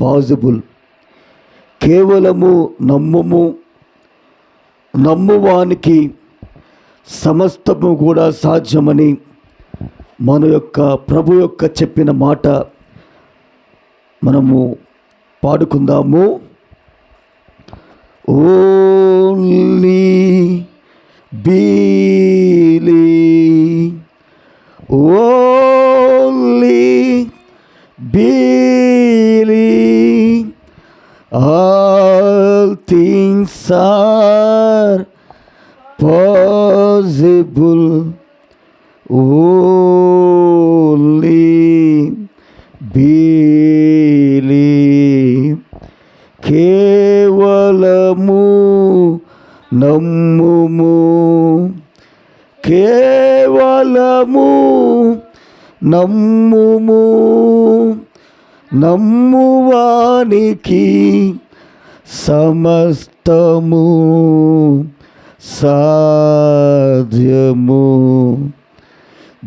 Possible. కేవలము నమ్మువానికి సమస్తము కూడా సాధ్యమని మన యొక్క ప్రభు యొక్క చెప్పిన మాట మనము పాడుకుందాము. Only believe, only believe, all things are possible, only believe. కేవలము నమ్ముము, కేవలము నమ్ముము, నమ్మువానికి సమస్తము సాధ్యము.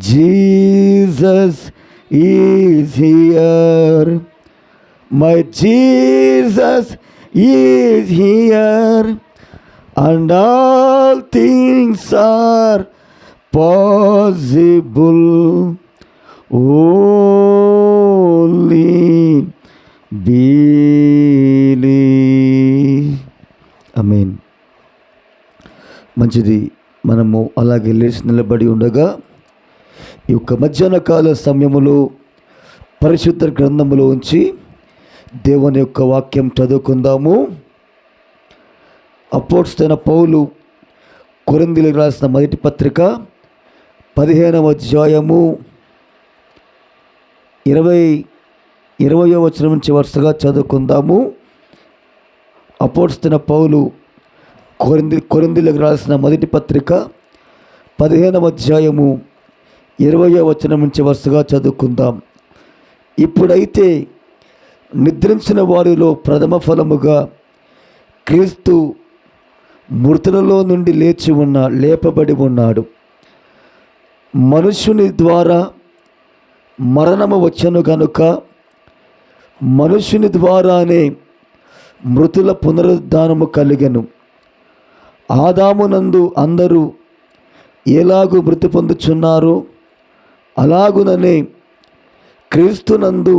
Jesus is here, my Jesus is here, and all things are possible, only believe. Amen. మంచిది. మనము అలాగే లేచి నిలబడి ఉండగా ఈ యొక్క మధ్యాహ్న కాల సమయములో పరిశుద్ధ గ్రంథములో ఉంచి దేవుని యొక్క వాక్యం చదువుకుందాము. అపోస్తలుడైన పౌలు కొరింథీయులకు రాసిన మొదటి పత్రిక 15వ అధ్యాయము 20వ వచనం నుంచి వరుసగా చదువుకుందాము. అపోస్తలుడైన పౌలు కొరింథీయులకు రాసిన మొదటి పత్రిక 15వ అధ్యాయము 20వ వచనం నుంచి వరుసగా చదువుకుందాం. ఇప్పుడైతే నిద్రించిన వారిలో ప్రథమ ఫలముగా క్రీస్తు మృతులలో నుండి లేపబడి ఉన్నాడు. మనుష్యుని ద్వారా మరణము వచ్చెను గనుక మనుష్యుని ద్వారానే మృతుల పునరుద్ధానము కలిగెను. ఆదామునందు అందరూ ఎలాగూ మృతి పొందుచున్నారో అలాగుననే క్రీస్తునందు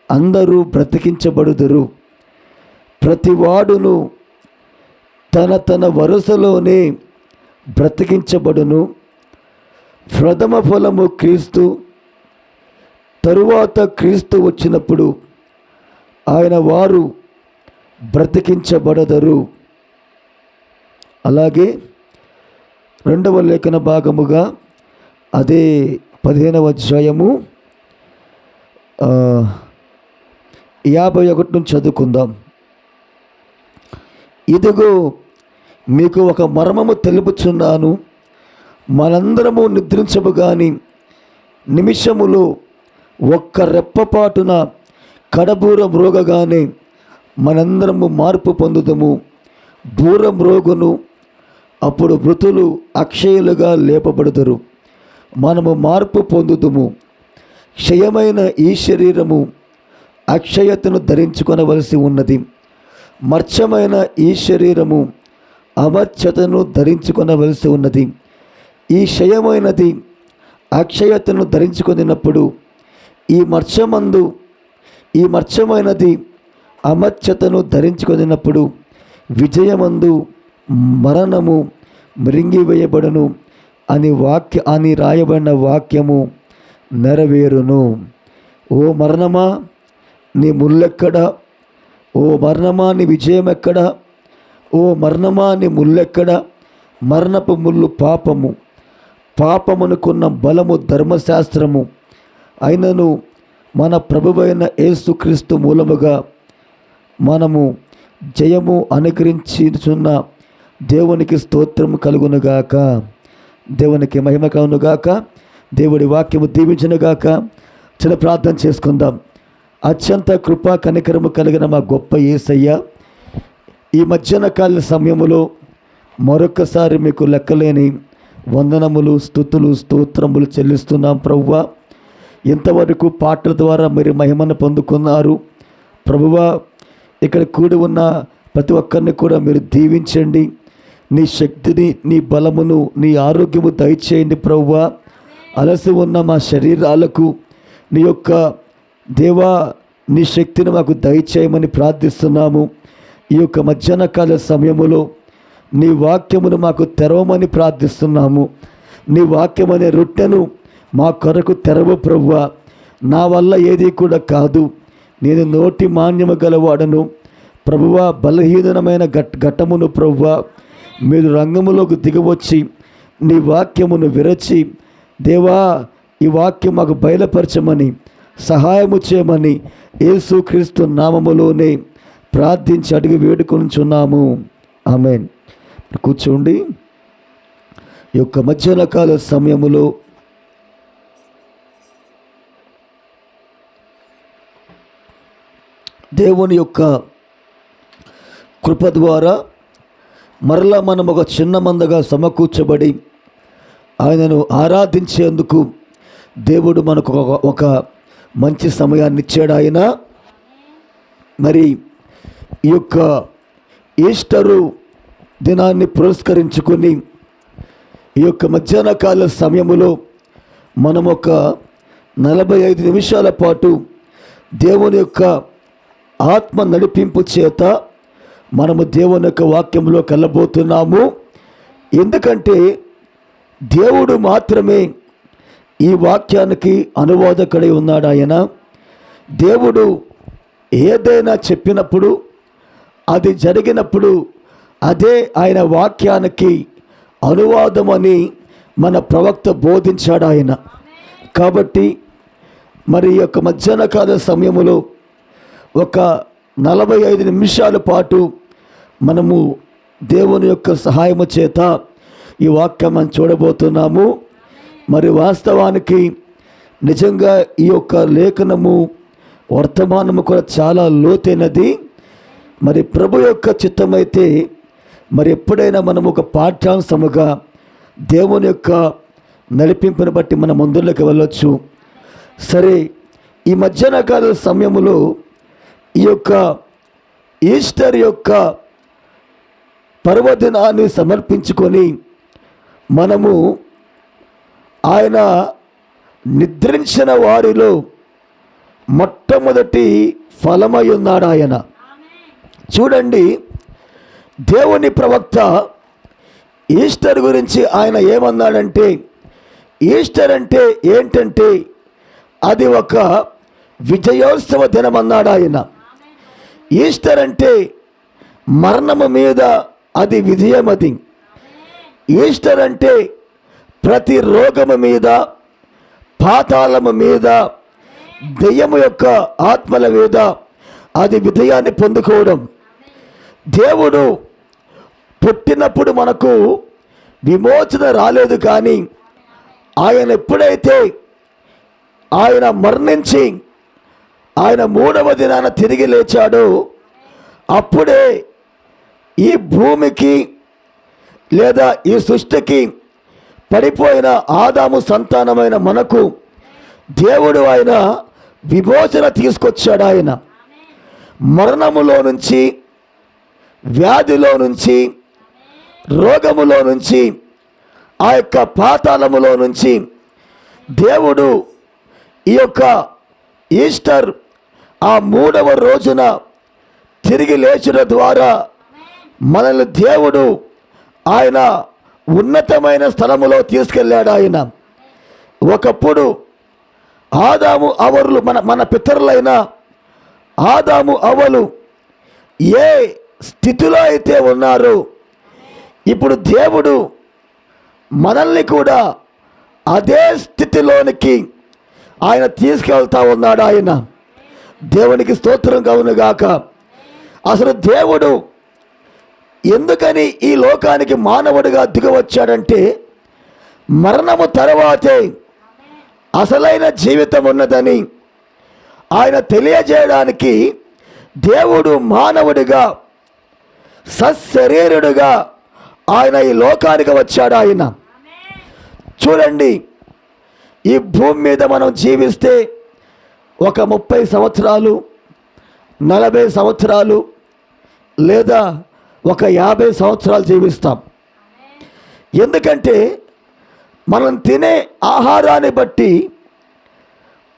అందరూ బ్రతికించబడుదురు. ప్రతివాడును తన వరుసలోనే బ్రతికించబడును. ప్రథమ ఫలము క్రీస్తు, తరువాత క్రీస్తు వచ్చినప్పుడు ఆయన వారు బ్రతికించబడదరు. అలాగే 2వ లేఖన భాగముగా అదే 15వ అధ్యాయము 51 నుంచి చదువుకుందాం. ఇదిగో మీకు ఒక మర్మము తెలుపుచున్నాను, మనందరము నిద్రించము గాని నిమిషములో ఒక్క రెప్పపాటున కడబూర మ్రోగగానే మనందరము మార్పు పొందుదము. బూర మ్రోగును, అప్పుడు మృతులు అక్షయులుగా లేపబడుదురు. మనము మార్పు పొందుదుము. క్షయమైన ఈ శరీరము అక్షయతను ధరించుకొనవలసి ఉన్నది, మర్చమైన ఈ శరీరము అమర్చతను ధరించుకొనవలసి ఉన్నది. ఈ క్షయమైనది అక్షయతను ధరించుకొనినప్పుడు ఈ మర్చమైనది అమర్చతను ధరించుకొనినప్పుడు విజయమందు మరణము మృంగివేయబడును అని రాయబడిన వాక్యము నెరవేరును. ఓ మరణమా నీ ముల్లెక్కడా? ఓ మరణమా నీ విజయం ఎక్కడా? ఓ మరణమా నీ ముల్లెక్కడా? మరణపు ముళ్ళు పాపమునుకున్న బలము ధర్మశాస్త్రము అయినను మన ప్రభువైన యేసుక్రీస్తు మూలముగా మనము జయము అనుగ్రహించుచున్న దేవునికి స్తోత్రము కలుగునుగాక. దేవునికి మహిమ కలుగునుగాక. దేవుడి వాక్యము దీవించునుగాక. చిన్న ప్రార్థన చేసుకుందాం. అత్యంత కృపా కనికరము కలిగిన మా గొప్ప యేసయ్య, ఈ మధ్యాహ్న కాల సమయములో మరొకసారి మీకు లెక్కలేని వందనములు, స్తుతులు, స్తోత్రములు చెల్లిస్తున్నాం ప్రభువా. ఇంతవరకు పాటల ద్వారా మీరు మహిమను పొందుకున్నారు, ప్రభువా, ఇక్కడ కూడి ఉన్న ప్రతి ఒక్కరిని కూడా మీరు దీవించండి. నీ శక్తిని, నీ బలమును, నీ ఆరోగ్యము దయచేయండి ప్రభువా. అలసి ఉన్న మా శరీరాలకు నీ యొక్క దేవా నీ శక్తిని మాకు దయచేయమని ప్రార్థిస్తున్నాము. ఈ యొక్క మధ్యాహ్న కాల సమయములో నీ వాక్యమును మాకు తెరవమని ప్రార్థిస్తున్నాము. నీ వాక్యం అనే రొట్టెను మా కొరకు తెరవు ప్రభువా. నా వల్ల ఏది కూడా కాదు, నేను నోటి మాన్యము గలవాడను ప్రభువా. బలహీనమైన ఘట్టమును ప్రభువా, మీరు రంగములోకి దిగవచ్చి నీ వాక్యమును విరచి దేవా ఈ వాక్యం మాకు బయలుపరచమని సహాయము చేయమని యేసుక్రీస్తు నామములోనే ప్రార్థించి అడిగి వేడుకొనుచున్నాము. ఆమేన్. కూర్చోండి. ఈ యొక్క మధ్యాహ్న కాల సమయములో దేవుని యొక్క కృప ద్వారా మరలా మనం ఒక చిన్న మందగా సమకూర్చబడి ఆయనను ఆరాధించేందుకు దేవుడు మనకు ఒక మంచి సమయాన్ని ఇచ్చాడు. ఆయన మరి ఈ యొక్క ఈస్టరు దినాన్ని పురస్కరించుకొని ఈ యొక్క మధ్యాహ్న కాల సమయములో మనం ఒక 45 నిమిషాల పాటు దేవుని యొక్క ఆత్మ నడిపింపు చేత మనము దేవుని యొక్క వాక్యంలోకి వెళ్ళబోతున్నాము. ఎందుకంటే దేవుడు మాత్రమే ఈ వాక్యానికి అనువాదకుడై ఉన్నాడు. ఆయన దేవుడు ఏదైనా చెప్పినప్పుడు, అది జరిగినప్పుడు అదే ఆయన వాక్యానికి అనువాదమని మన ప్రవక్త బోధించాడు ఆయన. కాబట్టి మరి ఈ యొక్క మధ్యాహ్న కాల సమయములో ఒక 45 నిమిషాల పాటు మనము దేవుని యొక్క సహాయము చేత ఈ వాక్యం మనం చూడబోతున్నాము. మరి వాస్తవానికి నిజంగా ఈ యొక్క లేఖనము వర్తమానము కూడా చాలా లోతైనది. మరి ప్రభు యొక్క చిత్తమైతే మరి ఎప్పుడైనా మనం ఒక పాఠ్యాంశముగా దేవుని యొక్క నడిపింపుని బట్టి మన ముందులోకి వెళ్ళొచ్చు. సరే, ఈ మధ్యాహ్న కాల సమయములో ఈ యొక్క ఈస్టర్ యొక్క పర్వదినాన్ని సమర్పించుకొని మనము ఆయన నిద్రించిన వారిలో మొట్టమొదటి ఫలమై ఉన్నాడు ఆయన. చూడండి, దేవుని ప్రవక్త ఈస్టర్ గురించి ఆయన ఏమన్నాడంటే, ఈస్టర్ అంటే ఏంటంటే అది ఒక విజయోత్సవ దినం అన్నాడు ఆయన. ఈస్టర్ అంటే మరణము మీద అది విజయమది. ఈస్టర్ అంటే ప్రతి రోగము మీద, పాతాళము మీద, దెయ్యము యొక్క ఆత్మల మీద అది విజయాన్ని పొందుకోవడం. దేవుడు పుట్టినప్పుడు మనకు విమోచన రాలేదు, కానీ ఆయన ఎప్పుడైతే ఆయన మరణించి ఆయన 3వ దినాన తిరిగి లేచాడో అప్పుడే ఈ భూమికి లేదా ఈ సృష్టికి పడిపోయిన ఆదాము సంతానమైన మనకు దేవుడు ఆయన విమోచన తీసుకొచ్చాడు. ఆయన మరణములో నుంచి, వ్యాధిలో నుంచి, రోగములో నుంచి, ఆ యొక్క పాతాళములో నుంచి దేవుడు ఈ యొక్క ఈస్టర్ ఆ 3వ రోజున తిరిగి లేచిన ద్వారా మనల్ని దేవుడు ఆయన ఉన్నతమైన స్థలములో తీసుకెళ్ళాడు. ఆయన ఒకప్పుడు ఆదాము అవలు మన పితరులైన ఆదాము అవలు ఏ స్థితిలో అయితే ఉన్నారో ఇప్పుడు దేవుడు మనల్ని కూడా అదే స్థితిలోనికి ఆయన తీసుకెళ్తా ఉన్నాడు. ఆయన దేవునికి స్తోత్రం కలుగునుగాక. అసలు దేవుడు ఎందుకని ఈ లోకానికి మానవుడిగా దిగవచ్చాడంటే మరణము తర్వాతే అసలైన జీవితం ఉన్నదని ఆయన తెలియజేయడానికి దేవుడు మానవుడిగా సశరీరుడుగా ఆయన ఈ లోకానికి వచ్చాడు. ఆయన చూడండి, ఈ భూమి మీద మనం జీవిస్తే ఒక 30 సంవత్సరాలు, 40 సంవత్సరాలు లేదా ఒక 50 సంవత్సరాలు జీవిస్తాం. ఎందుకంటే మనం తినే ఆహారాన్ని బట్టి,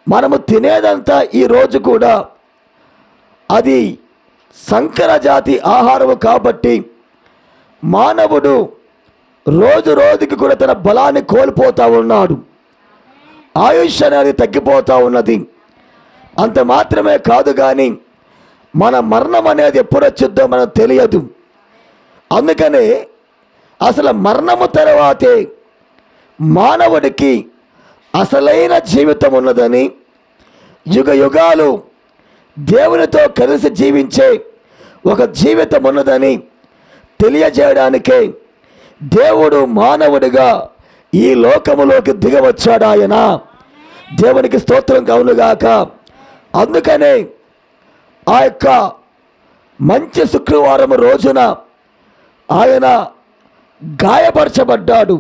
మనము తినేదంతా ఈరోజు కూడా అది సంకర జాతి ఆహారము కాబట్టి మానవుడు రోజు రోజుకి కూడా తన బలాన్ని కోల్పోతూ ఉన్నాడు. ఆయుష్ అనేది తగ్గిపోతూ ఉన్నది. అంత మాత్రమే కాదు, కానీ మన మరణం అనేది ఎప్పుడు వచ్చిద్దో మనకు తెలియదు. అందుకనే అసలు మరణము తర్వాతే మానవుడికి అసలైన జీవితం ఉన్నదని, యుగ యుగాలు దేవునితో కలిసి జీవించే ఒక జీవితం ఉన్నదని తెలియజేయడానికే దేవుడు మానవుడిగా ఈ లోకములోకి దిగవచ్చాడు ఆయన. దేవునికి స్తోత్రం కలుగునుగాక. అందుకనే ఆ యొక్క మంచి శుక్రవారం రోజున ఆయన గాయపరచబడ్డాడు,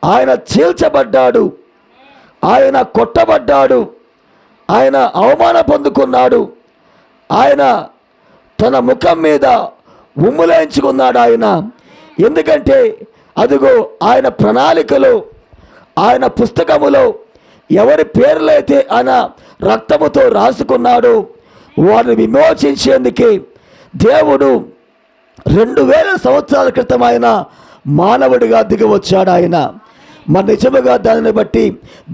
ఆయన చీల్చబడ్డాడు, ఆయన కొట్టబడ్డాడు, ఆయన అవమానం పొందుకున్నాడు, ఆయన తన ముఖం మీద ఉమ్ములేయించుకున్నాడు ఆయన. ఎందుకంటే అదిగో ఆయన ప్రణాళికలో, ఆయన పుస్తకములో ఎవరి పేర్లైతే ఆయన రక్తముతో రాసుకున్నాడు వారిని విమోచించేందుకే దేవుడు 2000 సంవత్సరాల క్రితం ఆయన మానవుడిగా దిగవచ్చాడు ఆయన. మరి నిజముగా దానిని బట్టి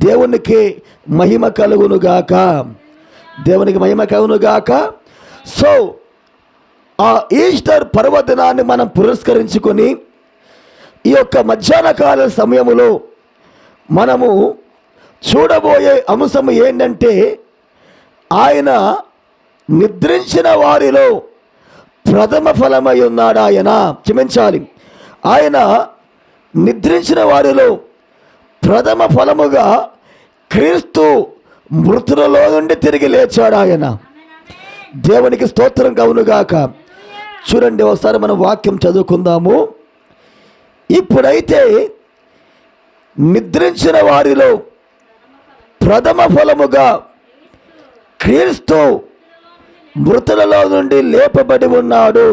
దేవునికి మహిమ కలుగునుగాక, దేవునికి మహిమ కలుగునుగాక. సో ఆ ఈస్టర్ పర్వదినాన్ని మనం పురస్కరించుకొని ఈ యొక్క మధ్యాహ్న కాల సమయములో మనము చూడబోయే అంశం ఏంటంటే, ఆయన నిద్రించిన వారిలో ప్రథమ ఫలమై ఉన్నాడు. ఆయన క్షమించాలి, ఆయన నిద్రించిన వారిలో ప్రథమ ఫలముగా క్రీస్తు మృతులలో నుండి తిరిగి లేచాడు ఆయన. దేవునికి స్తోత్రం కలుగునుగాక. చూడండి, ఒకసారి మనం వాక్యం చదువుకుందాము. ఇప్పుడైతే నిద్రించిన వారిలో ప్రథమ ఫలముగా క్రీస్తు మృతులలో నుండి లేపబడి ఉన్నాడు.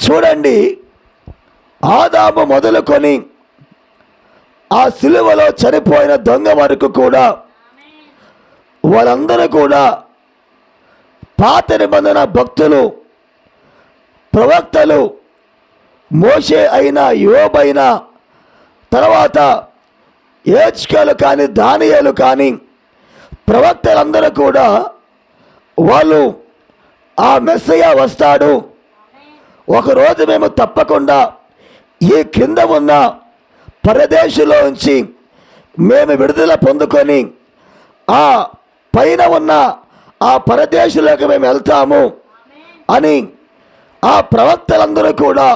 చూడండి, ఆదాము మొదలుకొని ఆ సిలువలో చనిపోయిన దొంగ వరకు కూడా వాళ్ళందరూ కూడా పాత నిబంధన భక్తులు, ప్రవక్తలు, మోషే అయినా, యోబు అయినా, తర్వాత ఏజ్కేలు కానీ, దానియేలు కానీ, ప్రవక్తలందరూ కూడా వాళ్ళు ఆ మెస్సయ్య వస్తాడు, ఒకరోజు మేము తప్పకుండా ఈ కింద ఉన్న పరదేశంలో ఉంచి మేము విడుదల పొందుకొని ఆ పైన ఉన్న ఆ పరదేశంలోకి మేము వెళ్తాము అని ఆ ప్రవక్తలందరూ కూడా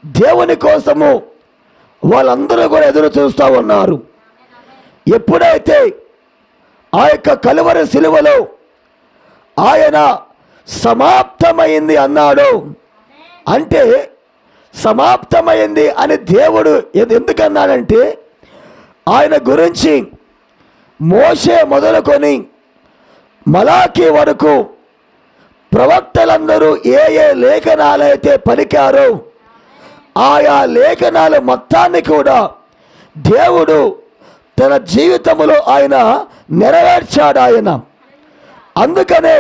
దేవుని కోసము వాళ్ళందరూ కూడా ఎదురు చూస్తూ ఉన్నారు. ఎప్పుడైతే ఆ యొక్క కలువరి సిలువలో ఆయన సమాప్తమైంది అన్నాడు, అంటే సమాప్తమైంది అని దేవుడు ఎందుకన్నాడంటే, ఆయన గురించి మోషే మొదలుకొని మలాకి వరకు ప్రవక్తలందరూ ఏ ఏ లేఖనాలైతే పలికారో ఆయా లేఖనాల మొత్తాన్ని కూడా దేవుడు తన జీవితంలో ఆయన నెరవేర్చాడు ఆయన. అందుకనే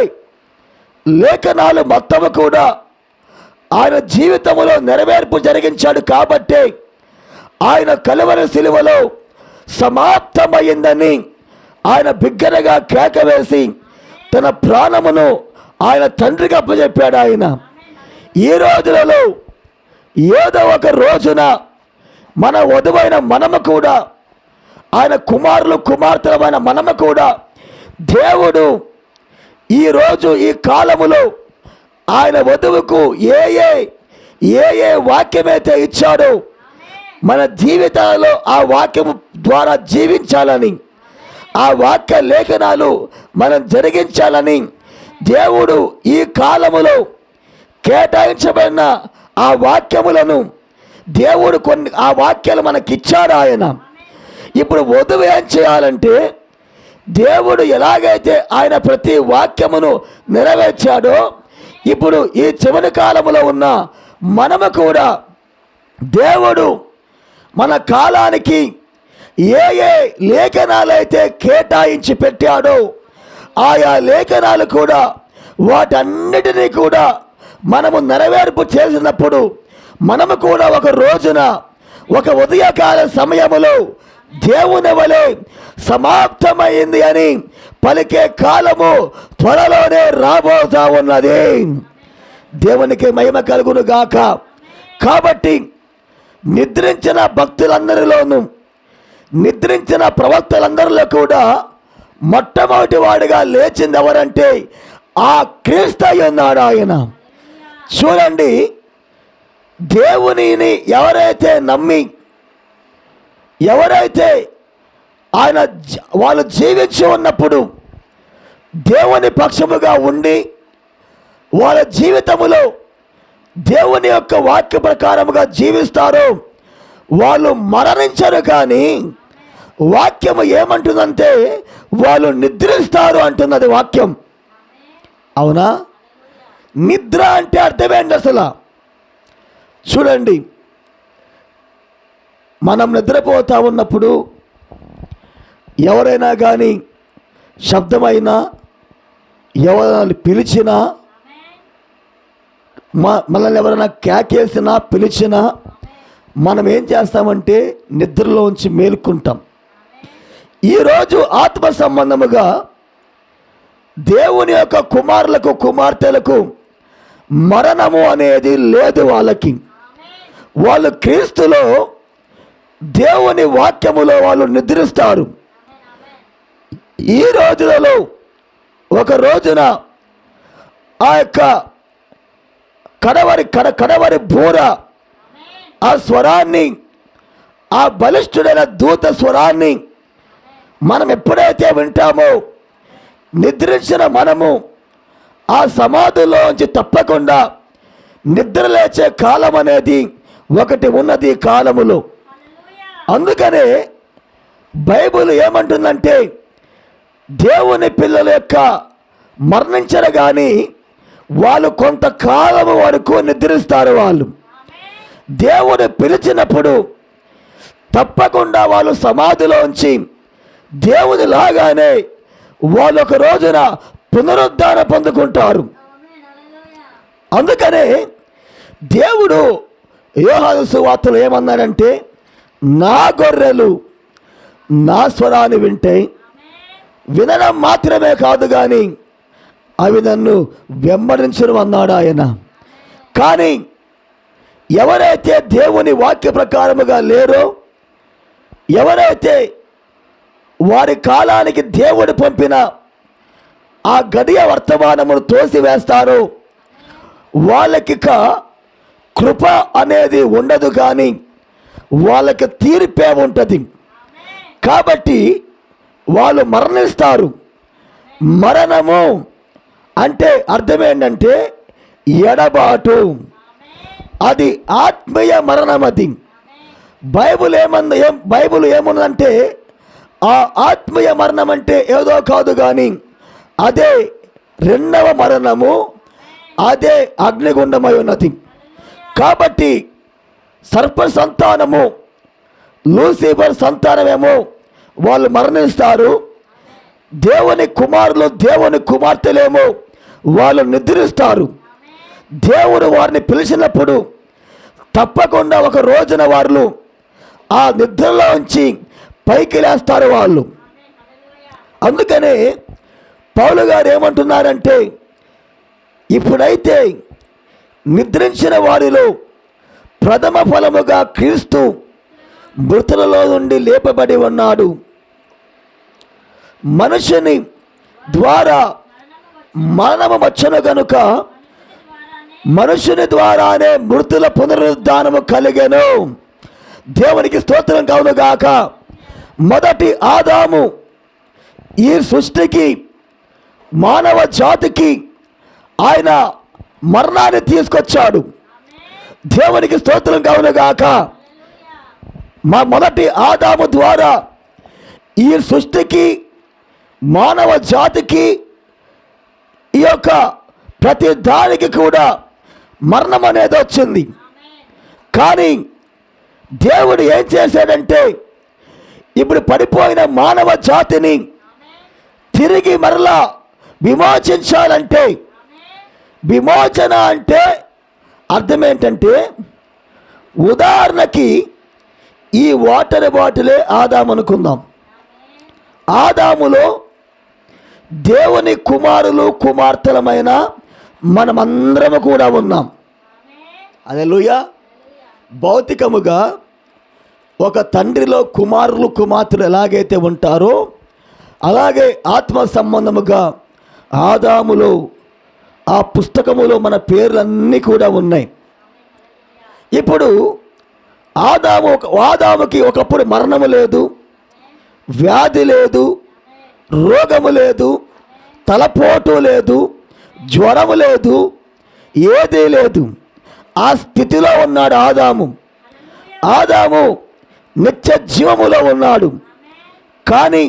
లేఖనాలు మొత్తము కూడా ఆయన జీవితంలో నెరవేర్పు జరిగించాడు. కాబట్టి ఆయన కలువరి సిలువలో సమాప్తమైందని ఆయన బిగ్గరగా కేక వేసి తన ప్రాణమును ఆయన తండ్రికి అప్పచెప్పాడు. ఆయన ఈ రోజులలో ఏదో ఒక రోజున మన వధువైన మనము కూడా, ఆయన కుమారులు కుమార్తెలమైన మనము కూడా దేవుడు ఈరోజు ఈ కాలములో ఆయన వధువుకు ఏ ఏ వాక్యమైతే ఇచ్చాడో మన జీవితాలలో ఆ వాక్యము ద్వారా జీవించాలని, ఆ వాక్య లేఖనాలు మనం జరిగించాలని దేవుడు ఈ కాలములో కేటాయించబడిన ఆ వాక్యములను దేవుడు ఆ వాక్యాలు మనకిచ్చాడు ఆయన. ఇప్పుడు వధువు ఏం చేయాలంటే దేవుడు ఎలాగైతే ఆయన ప్రతి వాక్యమును నెరవేర్చాడో, ఇప్పుడు ఈ చివరి కాలంలో ఉన్న మనము కూడా దేవుడు మన కాలానికి ఏ ఏ లేఖనాలైతే కేటాయించి పెట్టాడో ఆయా లేఖనాలు కూడా వాటన్నిటినీ కూడా మనము నెరవేర్పు చేసినప్పుడు మనము కూడా ఒక రోజున ఒక ఉదయకాల సమయములో దేవుని వలె సమాప్తమైంది అని పలికే కాలము త్వరలోనే రాబోతా ఉన్నది. దేవునికి మహిమ కలుగును గాక. కాబట్టి నిద్రించిన భక్తులందరిలోనూ, నిద్రించిన ప్రవక్తలందరిలో కూడా మొట్టమొదటి వాడిగా లేచింది ఎవరంటే ఆ క్రీస్తు ఉన్నాడు. ఆయన చూడండి, దేవునిని ఎవరైతే నమ్మి, ఎవరైతే ఆయన వాళ్ళు జీవించి ఉన్నప్పుడు దేవుని పక్షముగా ఉండి వాళ్ళ జీవితములో దేవుని యొక్క వాక్య ప్రకారముగా జీవిస్తారో వాళ్ళు మరణించరు. కానీ వాక్యము ఏమంటుందంటే వాళ్ళు నిద్రిస్తారు అంటున్నది వాక్యం. అవునా? నిద్ర అంటే అర్థమేంటి అసలు? చూడండి, మనం నిద్రపోతూ ఉన్నప్పుడు ఎవరైనా కానీ శబ్దమైనా, ఎవరైనా పిలిచినా, మనల్ని ఎవరైనా కేకేసినా పిలిచినా మనం ఏం చేస్తామంటే నిద్రలోంచి మేలుకుంటాం. ఈరోజు ఆత్మ సంబంధముగా దేవుని యొక్క కుమారులకు కుమార్తెలకు మరణము అనేది లేదు. వాళ్ళు క్రీస్తులో దేవుని వాక్యములో వాళ్ళు నిద్రిస్తారు. ఈ రోజులలో ఒక రోజున ఆ యొక్క కడవరి బూర ఆ స్వరాన్ని, ఆ బలిష్ఠుడైన దూత స్వరాన్ని మనం ఎప్పుడైతే వింటామో నిద్రించిన మనము ఆ సమాధిలోంచి తప్పకుండా నిద్ర లేచే కాలం అనేది ఒకటి ఉన్నది ఈ కాలములో. అందుకనే బైబిల్ ఏమంటుందంటే దేవుని పిల్లల యొక్క మరణించరు కానీ వాళ్ళు కొంతకాలము వరకు నిద్రిస్తారు. వాళ్ళు దేవుడు పిలిచినప్పుడు తప్పకుండా వాళ్ళు సమాధిలోంచి దేవుని లాగానే వాళ్ళు ఒక రోజున పునరుద్ధానం పొందుకుంటారు. అందుకనే దేవుడు యోహాను సువార్తలో ఏమన్నాడంటే, నా గొర్రెలు నా స్వరాన్ని వింటే వినడం మాత్రమే కాదు కానీ అవి నన్ను వెంబడించడం అన్నాడు ఆయన. కానీ ఎవరైతే దేవుని వాక్య ప్రకారముగా లేరో, ఎవరైతే వారి కాలానికి దేవుడు పంపిన ఆ గడియ వర్తమానమును తోసివేస్తారో వాళ్ళకి కృప అనేది ఉండదు, కానీ వాళ్ళకి తీర్పే ఉంటుంది. కాబట్టి వాళ్ళు మరణిస్తారు. మరణము అంటే అర్థం ఏంటంటే ఎడబాటు, అది ఆత్మీయ మరణం. అది బైబిల్ ఏముందంటే ఆ ఆత్మీయ మరణం అంటే ఏదో కాదు కానీ అదే రెండవ మరణము, అదే అగ్నిగుండమై ఉన్నది. కాబట్టి సర్ప సంతానము, లూసిఫర్ సంతానమేమో వాళ్ళు మరణిస్తారు. దేవుని కుమారులు, దేవుని కుమార్తెలేమో వాళ్ళు నిద్రిస్తారు. దేవుడు వారిని పిలిచినప్పుడు తప్పకుండా ఒక రోజున వాళ్ళు ఆ నిద్రలో ఉంచి పైకి లేస్తారు వాళ్ళు. అందుకనే పౌలు గారు ఏమంటున్నారంటే, ఇప్పుడైతే నిద్రించిన వారిలో ప్రథమ ఫలముగా క్రీస్తు మృతులలో నుండి లేపబడి ఉన్నాడు. మనుషుని ద్వారా మరణము వచ్చును గనుక మనుషుని ద్వారానే మృతుల పునరుద్ధానము కలిగెను. దేవునికి స్తోత్రం కలుగును గాక. మొదటి ఆదాము ఈ సృష్టికి, మానవ జాతికి ఆయన మరణాన్ని తీసుకొచ్చాడు. దేవునికి స్తోత్రం కలుగును గాక. మొదటి ఆదాము ద్వారా ఈ సృష్టికి మానవ జాతికి ఈ యొక్క ప్రతి దానికి కూడా మరణం అనేది వచ్చింది. కానీ దేవుడు ఏం చేశాడంటే ఇప్పుడు పడిపోయిన మానవ జాతిని తిరిగి మరలా విమోచించాలంటే, విమోచన అంటే అర్థం ఏంటంటే, ఉదాహరణకి ఈ వాటర్ బాటిలే ఆదాము అనుకుందాం. ఆదాములో దేవుని కుమారులు కుమార్తెలమైన మనమందరము కూడా ఉన్నాం. హల్లెలూయా. భౌతికముగా ఒక తండ్రిలో కుమారులు కుమార్తెలు ఎలాగైతే ఉంటారో అలాగే ఆత్మ సంబంధముగా ఆదాములో ఆ పుస్తకములో మన కూడా ఉన్నాయి. ఇప్పుడు ఆదాముకి ఒకప్పుడు మరణము లేదు, వ్యాధి లేదు, రోగము లేదు, తలపోటు లేదు, జ్వరము లేదు, ఏదీ లేదు. ఆ స్థితిలో ఉన్నాడు ఆదాము. ఆదాము నిత్య జీవములో ఉన్నాడు. కానీ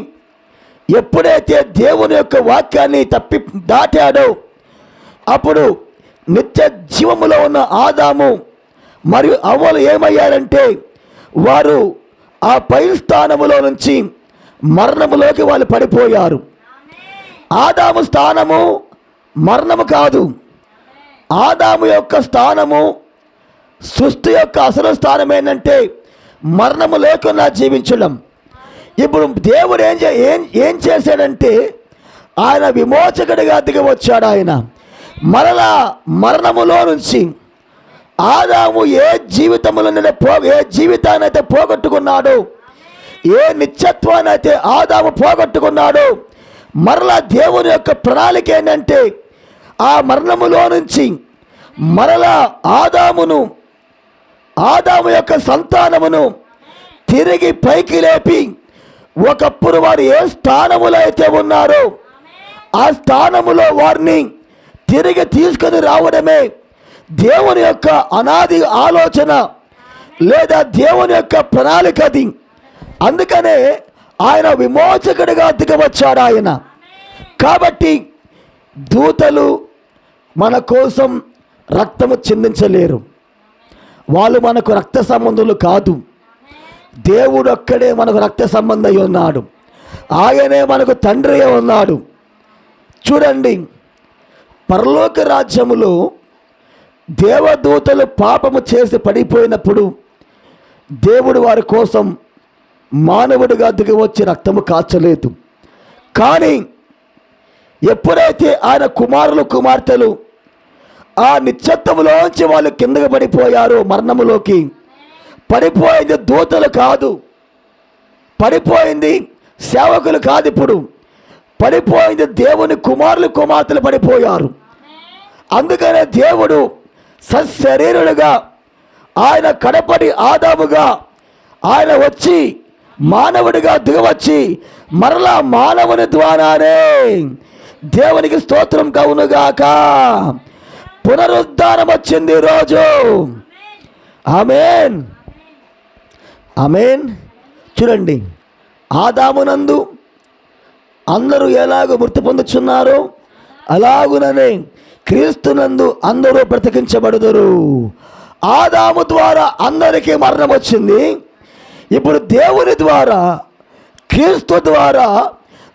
ఎప్పుడైతే దేవుని యొక్క వాక్యాన్ని దాటాడో అప్పుడు నిత్య జీవములో ఉన్న ఆదాము మరియు అవ్వలు ఏమయ్యారంటే వారు ఆ పై స్థానములో నుంచి మరణములోకి వాళ్ళు పడిపోయారు. ఆదాము స్థానము మరణము కాదు. ఆదాము యొక్క స్థానము, సృష్టి యొక్క అసలు స్థానం ఏంటంటే మరణము లేకుండా జీవించడం. ఇప్పుడు దేవుడు ఏం చేశాడంటే ఆయన విమోచకుడిగా దిగి వచ్చాడు. ఆయన మరలా మరణములో నుంచి ఆదాము ఏ జీవితాన్ని అయితే పోగొట్టుకున్నాడో, ఏ నిత్యత్వాన్ని అయితే ఆదాము పోగొట్టుకున్నాడో, మరలా దేవుని యొక్క ప్రణాళిక ఏంటంటే ఆ మరణములో నుంచి మరలా ఆదాము యొక్క సంతానమును తిరిగి పైకి లేపి ఒకప్పుడు వారు ఏ స్థానములో అయితే ఉన్నారో ఆ స్థానములో వారిని తిరిగి తీసుకొని రావడమే దేవుని యొక్క అనాది ఆలోచన లేదా దేవుని యొక్క ప్రణాళికది. అందుకనే ఆయన విమోచకుడిగా దిగవచ్చాడు ఆయన. కాబట్టి దూతలు మన కోసం రక్తము చిందించలేరు. వాళ్ళు మనకు రక్త సంబంధులు కాదు. దేవుడు ఒక్కడే మనకు రక్త సంబంధం ఉన్నాడు. ఆయనే మనకు తండ్రి ఉన్నాడు. చూడండి, పరలోక రాజ్యములో దేవదూతలు పాపము చేసి పడిపోయినప్పుడు దేవుడు వారి కోసం మానవుడిగా దిగి వచ్చి రక్తము కాచలేదు. కానీ ఎప్పుడైతే ఆయన కుమారులు కుమార్తెలు ఆ నిత్యత్వములోంచి వాళ్ళు కిందకి పడిపోయారో, మరణములోకి పడిపోయింది దూతలు కాదు, పడిపోయింది సేవకులు కాదు, ఇప్పుడు పడిపోయింది దేవుని కుమారులు కుమార్తెలు పడిపోయారు. అందుకనే దేవుడు సశరీరుడుగా ఆయన కడపడి ఆదాముగా ఆయన వచ్చి మానవుడిగా దిగవచ్చి మరలా మానవుని ద్వారానే దేవునికి స్తోత్రం కవునుగాక పునరుద్ధానం వచ్చింది ఈరోజు. ఆమేన్, ఆమేన్. చూడండి, ఆదామునందు అందరూ ఎలాగో మృతి పొందుచున్నారో అలాగుననే క్రీస్తునందు అందరూ బ్రతికించబడుదురు. ఆదాము ద్వారా అందరికీ మరణం వచ్చింది. ఇప్పుడు దేవుని ద్వారా, క్రీస్తు ద్వారా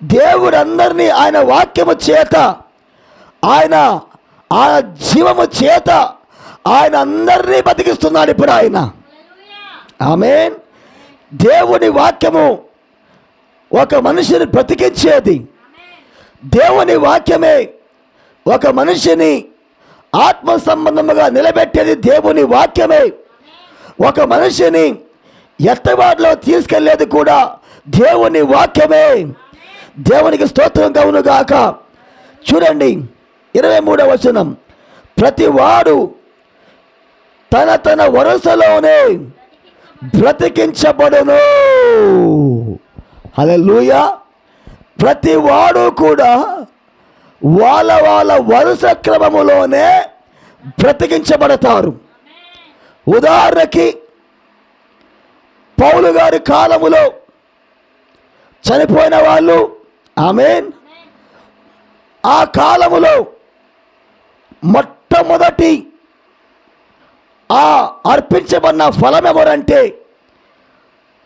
దేవుడు అందరినీ ఆయన వాక్యము చేత, ఆయన జీవము చేత ఆయన అందరినీ బతికిస్తున్నాడు ఇప్పుడు ఆయన. ఆమేన్. దేవుని వాక్యము ఒక మనిషిని బ్రతికించేది. దేవుని వాక్యమే ఒక మనిషిని ఆత్మ సంబంధముగా నిలబెట్టేది. దేవుని వాక్యమే ఒక మనిషిని ఎత్తబాటులో తీసుకెళ్లేది కూడా దేవుని వాక్యమే. దేవునికి స్తోత్రం కలుగునుగాక. చూడండి 23వ వచనం, ప్రతి వాడు తన తన వరుసలోనే బ్రతికించబడును. హల్లెలూయా. ప్రతి వాడు కూడా వాళ్ళ వాళ్ళ వరుస క్రమములోనే బ్రతికించబడతారు. ఉదాహరణకి పౌలు గారి కాలములో చనిపోయిన వాళ్ళు ఆమేన్. ఆ కాలములో మొట్టమొదటి ఆ అర్పించబడిన ఫలం ఎవరంటే,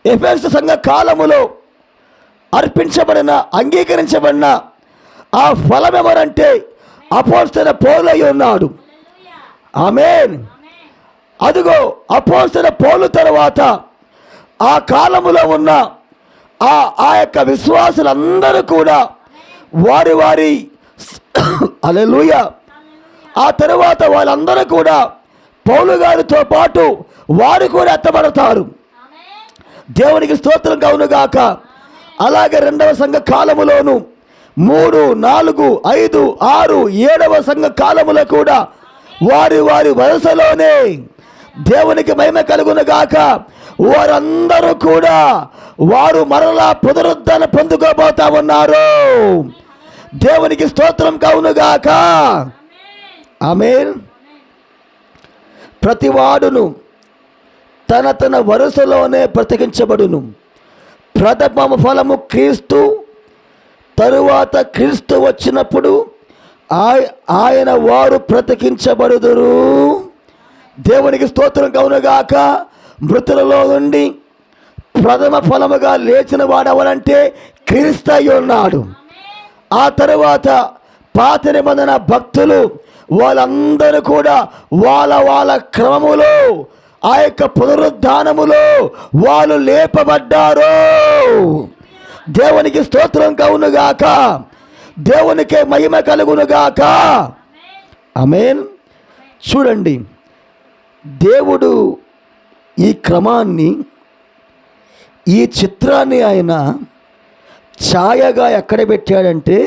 ఎఫెసు సంఘ కాలములో అర్పించబడిన అంగీకరించబడిన ఆ ఫలం ఎవరంటే అపోస్తలుడైన పౌలు అయి ఉన్నాడు. ఆమేన్. అదిగో అపోస్తలుడైన పౌలు తర్వాత ఆ కాలములో ఉన్న ఆ యొక్క విశ్వాసులందరూ కూడా వారి వారి హల్లెలూయా, ఆ తరువాత వాళ్ళందరూ కూడా పౌలు గారితో పాటు వారు కూడా ఎత్తబడతారు. దేవునికి స్తోత్రం కలుగునుగాక. అలాగే రెండవ సంఘ కాలములోను 3, 4, 5, 6, 7వ సంఘ కాలములో కూడా వారి వారి వరుసలోనే దేవునికి మహిమ కలుగునుగాక. వారందరూ కూడా వారు మరలా పునరుద్ధరణ పొందుకోబోతా ఉన్నారు. దేవునికి స్తోత్రం కలుగునుగాక. ఆమేన్. ప్రతివాడును తన తన వరుసలోనే బ్రతికించబడును. ప్రథమ ఫలము క్రీస్తు, తరువాత క్రీస్తు వచ్చినప్పుడు ఆయన వారు బ్రతికించబడుదురు. దేవునికి స్తోత్రం కలుగునుగాక. మృతులలో నుండి ప్రథమ ఫలముగా లేచిన వాడవనంటే క్రీస్తు అయి ఉన్నాడు. ఆ తరువాత పాత నిబంధన భక్తులు వాళ్ళందరూ కూడా వాళ్ళ క్రమములో ఆ యొక్క పునరుద్ధానములో వాళ్ళు లేపబడ్డారు. దేవునికి స్తోత్రం కలుగునుగాక. దేవునికి మహిమ కలుగునుగాక. ఆమేన్. చూడండి, దేవుడు ఈ క్రమాన్ని, ఈ చిత్రాన్ని ఆయన ఛాయగా ఎక్కడ పెట్టాడంటే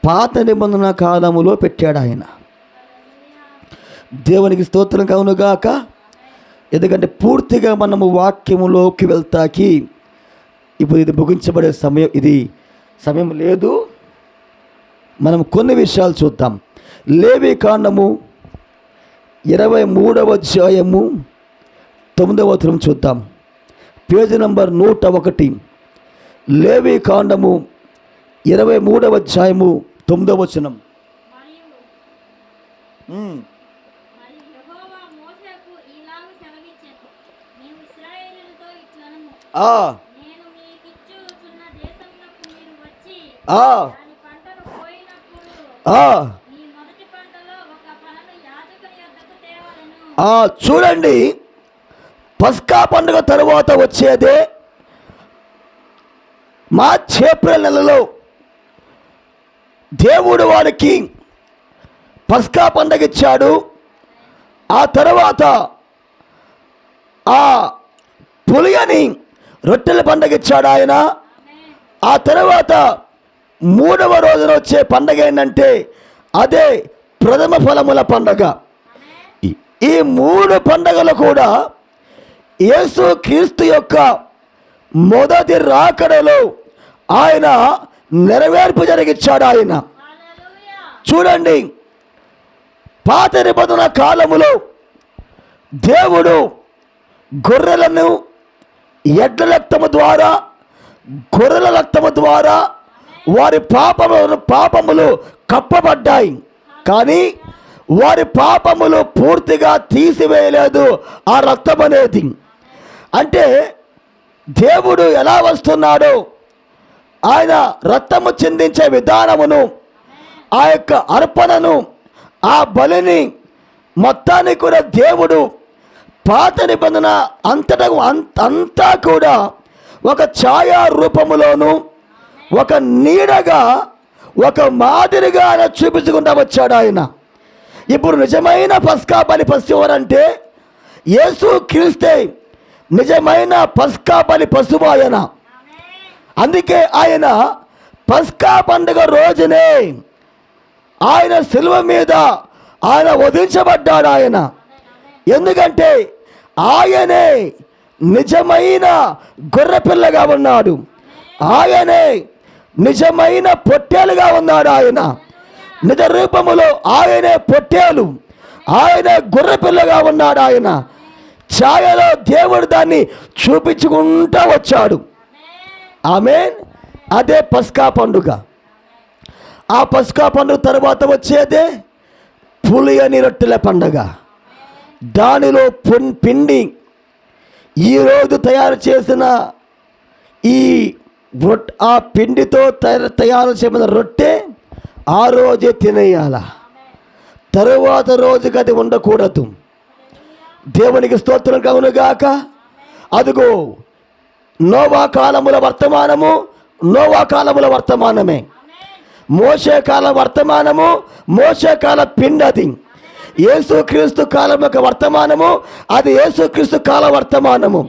పాత నిబంధన కాలములో పెట్టాడు ఆయన. దేవునికి స్తోత్రం కలుగునుగాక. ఎందుకంటే పూర్తిగా మనము వాక్యములోకి వెళ్తాకి ఇప్పుడు ఇది ముగించబడే సమయం లేదు. మనం కొన్ని విషయాలు చూద్దాం. లేవి కాండము 23వ అధ్యాయము 9వ వచనం చూద్దాం. Page number 101. లేవి కాండము 23వ అధ్యాయము 9వ వచనం. చూడండి, పస్కా పండుగ తరువాత వచ్చేదే మార్చి ఏప్రిల్ నెలలో దేవుడు వారికి పస్కా పండుగ ఇచ్చాడు. ఆ తర్వాత ఆ పులియని రొట్టెల పండుగ ఇచ్చాడు ఆయన. ఆ తర్వాత 3వ రోజున వచ్చే పండుగ ఏంటంటే అదే ప్రథమ ఫలముల పండుగ. ఈ 3 పండుగలు కూడా యేసు క్రీస్తు యొక్క మొదటి రాకడలో ఆయన నెరవేర్పు జరిగించాడు ఆయన. చూడండి, పాత నిబంధన కాలములో దేవుడు గొర్రెలను ఎడ్ల రక్తము ద్వారా, గొర్రెల రక్తము ద్వారా వారి పాపములు కప్పబడ్డాయి. కానీ వారి పాపములు పూర్తిగా తీసివేయలేదు ఆ రక్తం అనేది. అంటే దేవుడు ఎలా వస్తున్నాడో ఆయన రక్తము చిందించే విధానమును, ఆ యొక్క అర్పణను, ఆ బలిని మొత్తాన్ని కూడా దేవుడు పాత నిబంధన అంతా కూడా ఒక ఛాయా రూపములోను, ఒక నీడగా, ఒక మాదిరిగా ఆయన చూపించుకుంటూ వచ్చాడు ఆయన. ఇప్పుడు నిజమైన పస్కా బలి పశువు ఎవరంటే యేసు క్రీస్తే నిజమైన పస్కా బలి పశువు ఆయన. అందుకే ఆయన పస్కా పండుగ రోజునే ఆయన శిలువ మీద ఆయన వధించబడ్డాడు ఆయన. ఎందుకంటే ఆయనే నిజమైన గొర్రెపిల్లగా ఉన్నాడు. ఆయనే నిజమైన పొట్టేలుగా ఉన్నాడు. ఆయన నిజ రూపములో ఆయనే పొట్టేలు, ఆయనే గొర్రెపిల్లగా ఉన్నాడు. ఆయన ఛాయలో దేవుడు దాన్ని చూపించుకుంటూ వచ్చాడు. ఆమేన్. అదే పస్కా పండుగ. ఆ పస్కా పండుగ తర్వాత వచ్చేదే పులియని రొట్టెల పండుగ. దానిలో పిండి ఈరోజు తయారు చేసిన ఆ పిండితో తయారు చేయబడిన రొట్టె ఆ రోజే తినేయాల, తరువాత రోజుకి అది ఉండకూడదు. దేవునికి స్తోత్రం కలుగునుగాక. అదిగో నోవా కాలముల వర్తమానము నోవా కాలముల వర్తమానమే, మోషే కాల వర్తమానము మోషే కాల పిండది, యేసుక్రీస్తు కాలం యొక్క వర్తమానము అది యేసుక్రీస్తు కాల వర్తమానము.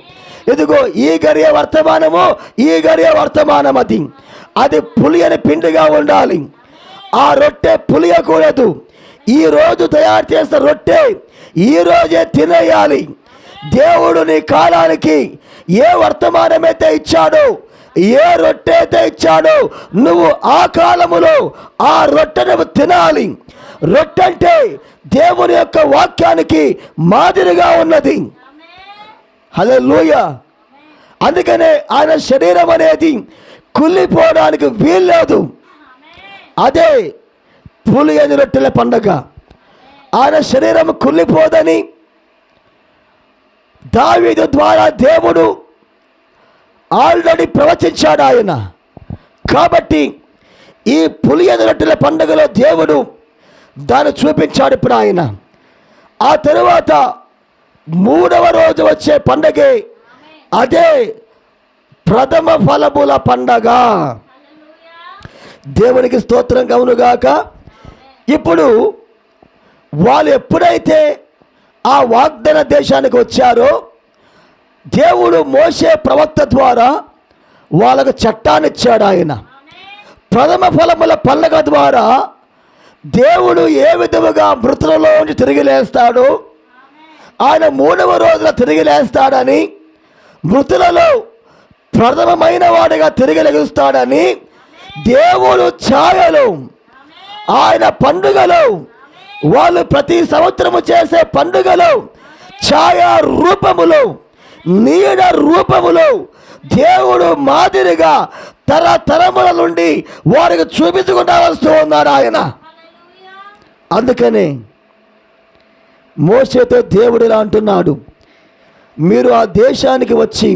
ఇదిగో ఈ గడియ వర్తమానము ఈ గడియ వర్తమానం. అది పులియని పిండిగా ఉండాలి. ఆ రొట్టె పులియకూడదు. ఈ రోజు తయారు చేసిన రొట్టె ఈ రోజే తినేయాలి. దేవుడు నీ కాలానికి ఏ వర్తమానమైతే ఇచ్చాడో, ఏ రొట్టె అయితే ఇచ్చాడో, నువ్వు ఆ కాలములో ఆ రొట్టెను తినాలి. రొట్టె అంటే దేవుని యొక్క వాక్యానికి మాదిరిగా ఉన్నది. హల్లెలూయా. అందుకనే ఆయన శరీరం అనేది కుళ్ళిపోవడానికి వీల్లేదు. అదే పులియని రొట్టెల పండగ. ఆయన శరీరం కుళ్ళిపోదని దావీదు ద్వారా దేవుడు ఆల్రెడీ ప్రవచించాడు ఆయన. కాబట్టి ఈ పులియని రొట్టెల పండుగలో దేవుడు దాన్ని చూపించాడు ఇప్పుడు ఆయన. ఆ తరువాత 3వ రోజు వచ్చే పండగే అదే ప్రథమ ఫలముల పండగ. దేవునికి స్తోత్రం కలుగునుగాక. ఇప్పుడు వాళ్ళు ఎప్పుడైతే ఆ వాగ్దాన దేశానికి వచ్చారో, దేవుడు మోషే ప్రవక్త ద్వారా వాళ్ళకు చట్టాన్ని ఇచ్చాడు ఆయన. ప్రథమ ఫలముల పండగ ద్వారా దేవుడు ఏ విధముగా మృతులలో నుంచి తిరిగి లేస్తాడు, ఆయన 3వ రోజున తిరిగి లేస్తాడని, మృతులలో ప్రథమమైన వాడిగా తిరిగి లెగుస్తాడని దేవుడు ఛాయలు ఆయన పండుగలో, వాళ్ళు ప్రతి సంవత్సరము చేసే పండుగలో ఛాయా రూపములో, నీడ రూపములో దేవుడు మాదిరిగా తరతరముల నుండి వారికి చూపించుకుంటూ వస్తూ ఉన్నాడు ఆయన. అందుకనే మోషేతో దేవుడు ఇలా అంటున్నాడు, మీరు ఆ దేశానికి వచ్చి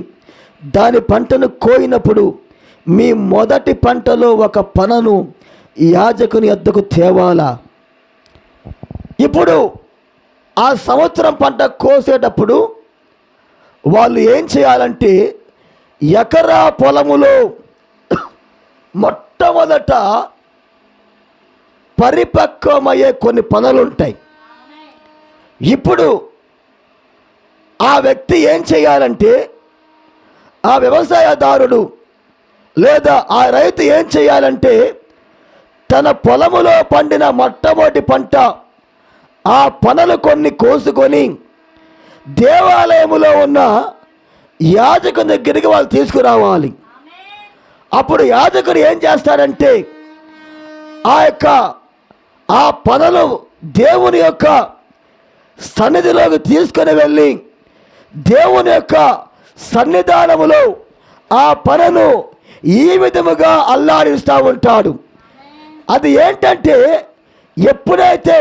దాని పంటను కోయినప్పుడు మీ మొదటి పంటలో ఒక పనను యాజకుని వద్దకు తేవాలా. ఇప్పుడు ఆ సంవత్సరం పంట కోసేటప్పుడు వాళ్ళు ఏం చేయాలంటే, ఎకరా పొలములో మొట్టమొదట పరిపక్వమయ్యే కొన్ని పనులు ఉంటాయి. ఇప్పుడు ఆ వ్యక్తి ఏం చేయాలంటే, ఆ వ్యవసాయదారుడు లేదా ఆ రైతు ఏం చేయాలంటే, తన పొలములో పండిన మొట్టమొదటి పంట ఆ పనులు కొన్ని కోసుకొని దేవాలయములో ఉన్న యాజకుని దగ్గరికి వాళ్ళు తీసుకురావాలి. అప్పుడు యాజకుడు ఏం చేస్తారంటే, ఆ పనులు దేవుని యొక్క సన్నిధిలోకి తీసుకొని వెళ్ళి దేవుని యొక్క సన్నిధానములో ఆ పనును ఈ విధముగా అల్లాడిస్తూ ఉంటాడు. అది ఏంటంటే, ఎప్పుడైతే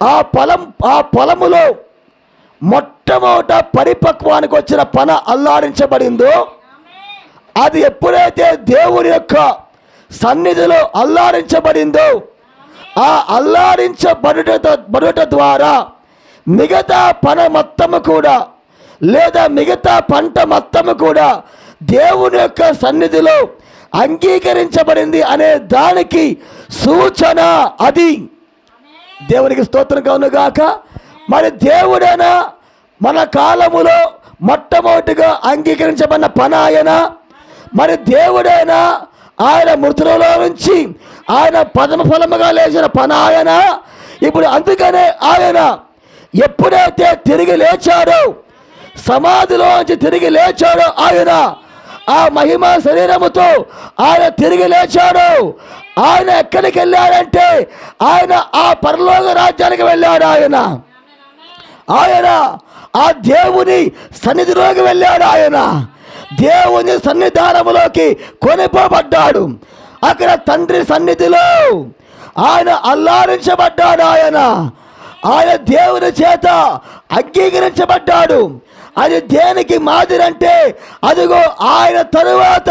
ఆ పొలములో మొట్టమొదట పరిపక్వానికి వచ్చిన పన అల్లాడించబడిందో, అది ఎప్పుడైతే దేవుని యొక్క సన్నిధిలో అల్లాడించబడిందో, ఆ అల్లాడించబడుట ద్వారా మిగతా పన మొత్తము కూడా లేదా మిగతా పంట మొత్తము కూడా దేవుని యొక్క సన్నిధిలో అంగీకరించబడింది అనే దానికి సూచన అది. దేవునికి స్తోత్రం కలుగునుగాక. మరి దేవుడైనా మన కాలములో మొట్టమొదటిగా అంగీకరించబడిన పన ఆయన. మరి దేవుడైనా ఆయన మృతులలో నుంచి ఆయన ప్రథమ ఫలముగా లేచిన పన ఆయన. ఇప్పుడు అందుకనే ఆయన ఎప్పుడైతే తిరిగి లేచాడో, సమాధిలోంచి తిరిగి లేచాడో, ఆయన ఆ మహిమ శరీరముతో ఆయన తిరిగి లేచాడు. ఆయన ఎక్కడికి వెళ్ళాడంటే, ఆయన ఆ పరలోక రాజ్యానికి వెళ్ళాడు. ఆయన ఆ దేవుని సన్నిధిలోకి వెళ్ళాడు. ఆయన దేవుని సన్నిధానములోకి కొనిపోబడ్డాడు. అక్కడ తండ్రి సన్నిధిలో ఆయన అల్లాడించబడ్డాడు. ఆయన దేవుని చేత అంగీకరించబడ్డాడు. అది దేనికి మాదిరి అంటే, అదిగో ఆయన తరువాత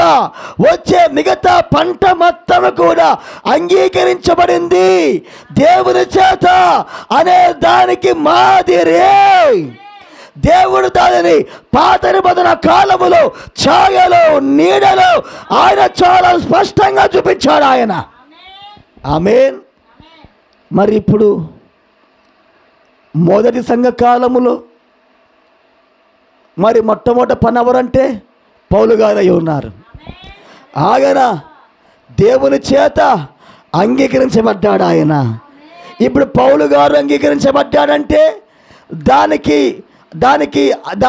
వచ్చే మిగతా పంట మొత్తం కూడా అంగీకరించబడింది దేవుని చేత అనే దానికి మాదిరి. దేవుడు దానిని పాత నిబంధన కాలములో ఛాయలో నీడలో ఆయన చాలా స్పష్టంగా చూపించాడు ఆయన. ఆమేన్. మరి ఇప్పుడు మొదటి సంఘ కాలములో మరి మొట్టమొదటి పని ఎవరంటే పౌలు గారు అయి ఉన్నారు. ఆయన దేవుని చేత అంగీకరించబడ్డాడు. ఆయన ఇప్పుడు పౌలు గారు అంగీకరించబడ్డాడంటే దానికి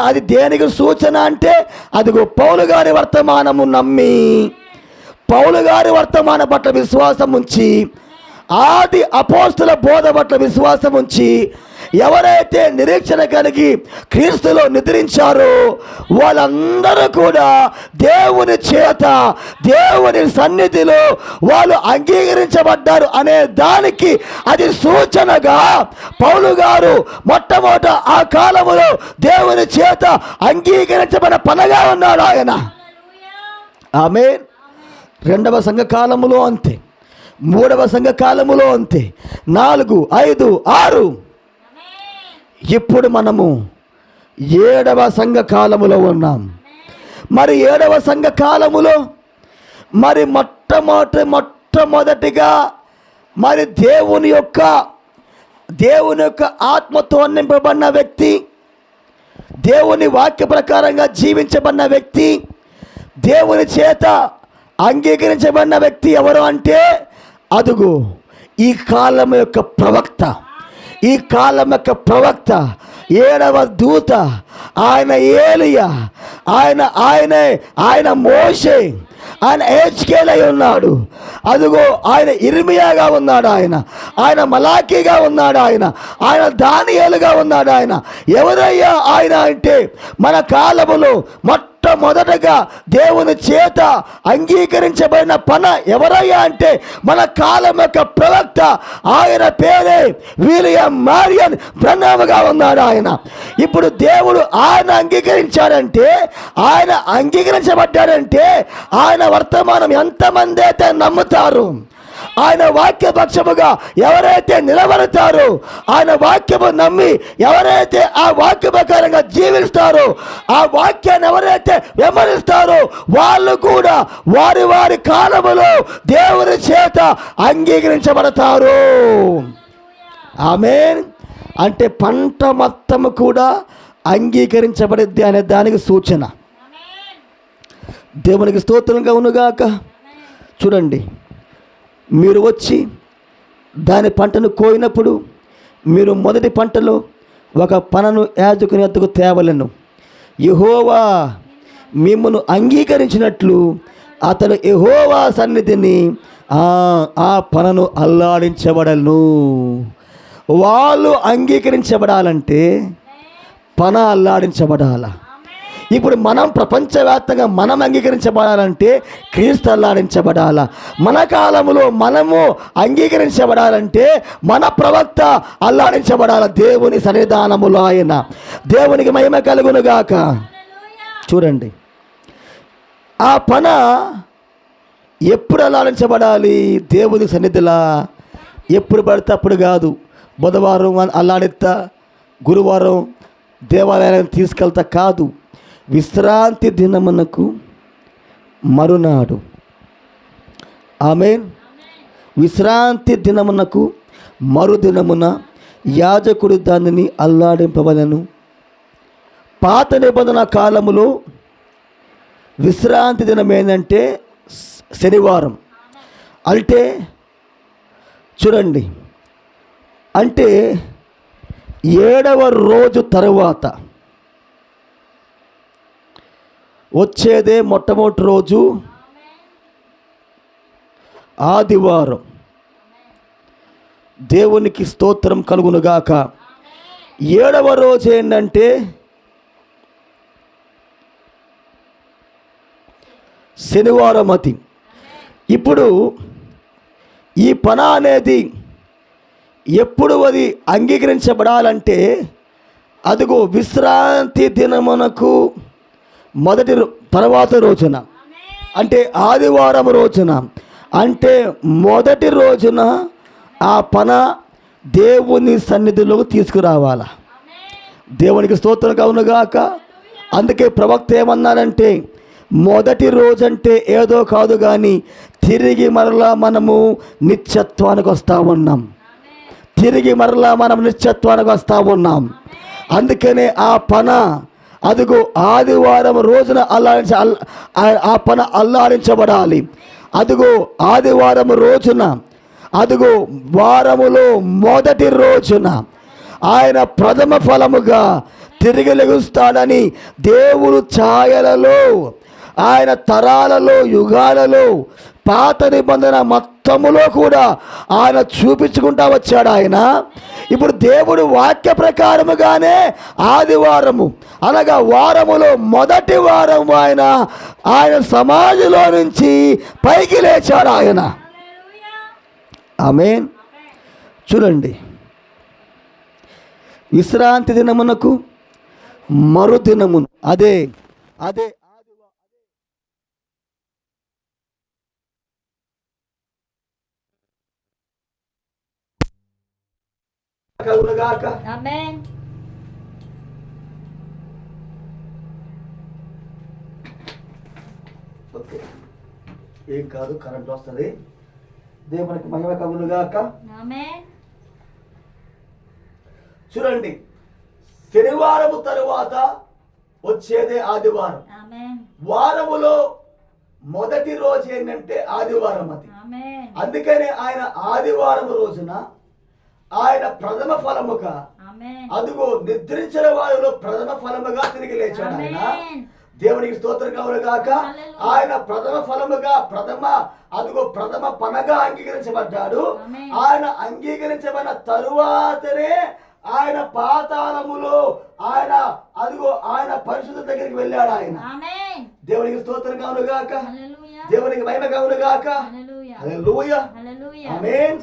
అది దేనికి సూచన అంటే, అదిగో పౌలు గారి వర్తమానము నమ్మి, పౌలు గారి వర్తమాన పట్ల విశ్వాసం ఉంచి, ఆది అపోస్తుల బోధ పట్ల విశ్వాసం ఉంచి ఎవరైతే నిరీక్షణ కలిగి క్రీస్తులో నిద్రించారో వాళ్ళందరూ కూడా దేవుని చేత దేవుని సన్నిధిలో వాళ్ళు అంగీకరించబడ్డారు అనే దానికి అది సూచనగా పౌలు గారు మొట్టమొదట ఆ కాలములో దేవుని చేత అంగీకరించబడిన పనగా ఉన్నాడు ఆయన. ఆమేన్. రెండవ సంఘ కాలములో అంతే, మూడవ సంఘ కాలములో అంతే, 4, 5, 6. ఇప్పుడు మనము 7వ సంఘ కాలములో ఉన్నాం. మరి 7వ సంఘ కాలములో మరి మొట్టమొదటిగా మరి దేవుని యొక్క ఆత్మతో నింపబడిన వ్యక్తి, దేవుని వాక్య ప్రకారంగా జీవించబడిన వ్యక్తి, దేవుని చేత అంగీకరించబడిన వ్యక్తి ఎవరు అంటే, అదుగో ఈ కాలం యొక్క ప్రవక్త, ఈ కాలం యొక్క ప్రవక్త, 7వ దూత, ఆయన ఏలియా, ఆయన మోషే, ఆయన హెజ్కేల్ అయి ఉన్నాడు. అదిగో ఆయన ఇర్మియాగా ఉన్నాడు. ఆయన మలాకీగా ఉన్నాడు. ఆయన దానియేలుగా ఉన్నాడు. ఎవరయ్యా ఆయన అంటే, మన కాలములో మొట్టమొదటగా దేవుని చేత అంగీకరించబడిన పన ఎవరయ్యా అంటే, మన కాలం యొక్క ప్రవక్త, ఆయన పేరే విలియం మారియన్ బ్రహ్మగా ఉన్నాడు. ఇప్పుడు దేవుడు ఆయన అంగీకరించబడ్డాడంటే ఆయన వర్తమానం ఎంతమంది అయితే నమ్ముతారు, ఆయన వాక్యపక్షముగా ఎవరైతే నిలబడతారో, ఆయన వాక్యము నమ్మి ఎవరైతే ఆ వాక్య ప్రకారంగా జీవిస్తారో, ఆ వాక్యాన్ని ఎవరైతే విమరిస్తారో వాళ్ళు కూడా వారి కాలములో దేవుని చేత అంగీకరించబడతారు. ఆమేన్. అంటే పంట మొత్తము కూడా అంగీకరించబడిద్ది అనే దానికి సూచన. దేవునికి స్తోత్రంగా ఉన్నగాక. చూడండి, మీరు వచ్చి దాని పంటను కోయినప్పుడు మీరు మొదటి పంటలో ఒక పనను యాజకుని వద్దకు తేవలను. యెహోవా మిమ్మును అంగీకరించినట్లు అతడు యెహోవా సన్నిధిని ఆ పనను అల్లాడించబడను. వాళ్ళు అంగీకరించబడాలంటే పన అల్లాడించబడాల. ఇప్పుడు మనం ప్రపంచవ్యాప్తంగా మనం అంగీకరించబడాలంటే క్రీస్తు అల్లాడించబడాల. మన కాలంలో మనము అంగీకరించబడాలంటే మన ప్రవక్త అల్లాడించబడాల దేవుని సన్నిధానములో. ఆయన దేవునికి మహిమ కలుగునుగాక. చూడండి, ఆ పన ఎప్పుడు అల్లాడించబడాలి? దేవుని సన్నిధిలా. ఎప్పుడు పడితే అప్పుడు కాదు. బుధవారం అల్లాడిస్తా, గురువారం దేవాలయాన్ని తీసుకెళ్తా కాదు. విశ్రాంతి దినమునకు మరునాడు. ఆమేన్. విశ్రాంతి దినమునకు మరుదినమున యాజకుడు దానిని అల్లాడింపవలెను. పాత నిబంధన కాలములో విశ్రాంతి దినం ఏంటంటే శనివారం. అంటే చూడండి, అంటే 7వ రోజు తరువాత వచ్చేదే మొట్టమొదటి రోజు ఆదివారం. దేవునికి స్తోత్రం కలుగునుగాక. 7వ రోజు ఏంటంటే శనివారం అది. ఇప్పుడు ఈ పన అనేది ఎప్పుడు అది అంగీకరించబడాలంటే అదిగో విశ్రాంతి దినమునకు తర్వాత రోజున, అంటే ఆదివారం రోజున, అంటే మొదటి రోజున ఆ పన దేవుని సన్నిధిలోకి తీసుకురావాల. దేవునికి స్తోత్రం కలుగునుగాక. అందుకే ప్రవక్త ఏమన్నారంటే, మొదటి రోజంటే ఏదో కాదు కానీ తిరిగి మరలా మనము నిత్యత్వానికి వస్తూ ఉన్నాం. తిరిగి మరలా మనం నిత్యత్వానికి వస్తూ ఉన్నాం. అందుకనే ఆ పన అదిగో ఆదివారం రోజున ఆ పన అల్లాడించబడాలి. అదిగో ఆదివారం రోజున, అదిగో వారములో మొదటి రోజున ఆయన ప్రథమ ఫలముగా తిరిగి లెగుస్తాడని దేవుడు ఛాయలలో, ఆయన తరాలలో, యుగాలలో, పాత నిబంధన మొత్తములో కూడా ఆయన చూపించుకుంటా వచ్చాడు. ఆయన ఇప్పుడు దేవుడు వాక్య ప్రకారముగానే ఆదివారము అనగా వారములో మొదటి వారం ఆయన సమాధిలో నుంచి పైకి లేచాడు ఆయన. ఆమేన్. చూడండి, విశ్రాంతి దినమునకు మరుదినమును అదే ఆమేన్. ఏం కాదు, కరెంట్ వస్తుంది. దేవునికి మహిమ కలుగునుగాక. ఆమేన్. చూడండి, శనివారము తరువాత వచ్చేదే ఆదివారం. ఆమేన్. వారములో మొదటి రోజు ఏంటంటే ఆదివారం అది. ఆమేన్. అందుకనే ఆయన ఆదివారం రోజున ఆయన ప్రథమ ఫలముగా, అదిగో నిద్రించిన వారిలో ప్రథమ ఫలముగా తిరిగి లేచాడు ఆయన. దేవునికి స్తోత్రం కలుగునుగాక. ఆయన ప్రథమ ఫలముగా అదిగో ప్రథమ పనగా అంగీకరించబడ్డాడు. ఆయన అంగీకరించబడిన తరువాతనే ఆయన పాతాళములో ఆయన పరిశుద్ధ దగ్గరికి వెళ్ళాడు ఆయన. దేవునికి స్తోత్రం కలుగునుగాక. దేవునికి మహిమ కలుగునుగాక. హల్లెలూయా. ఆమేన్.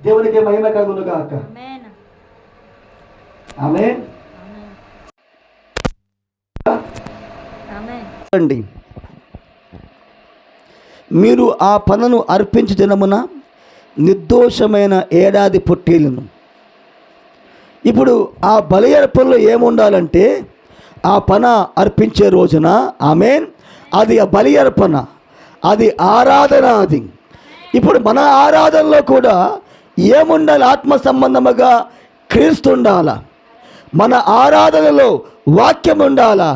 దేవునికి మహిమ కలుగునుగాక. ఆమేన్. అండి, మీరు ఆ పనను అర్పించు దినమున నిర్దోషమైన ఏడాది పొట్టేలును. ఇప్పుడు ఆ బలి అర్పణలో ఏముండాలంటే ఆ పన అర్పించే రోజున, ఆమేన్, అది ఆ బలి అర్పణ, అది ఆరాధన. అది ఇప్పుడు మన ఆరాధనలో కూడా ఏముండాలి? ఆత్మ సంబంధముగా క్రీస్తు ఉండాల. మన ఆరాధనలో వాక్యం ఉండాలా.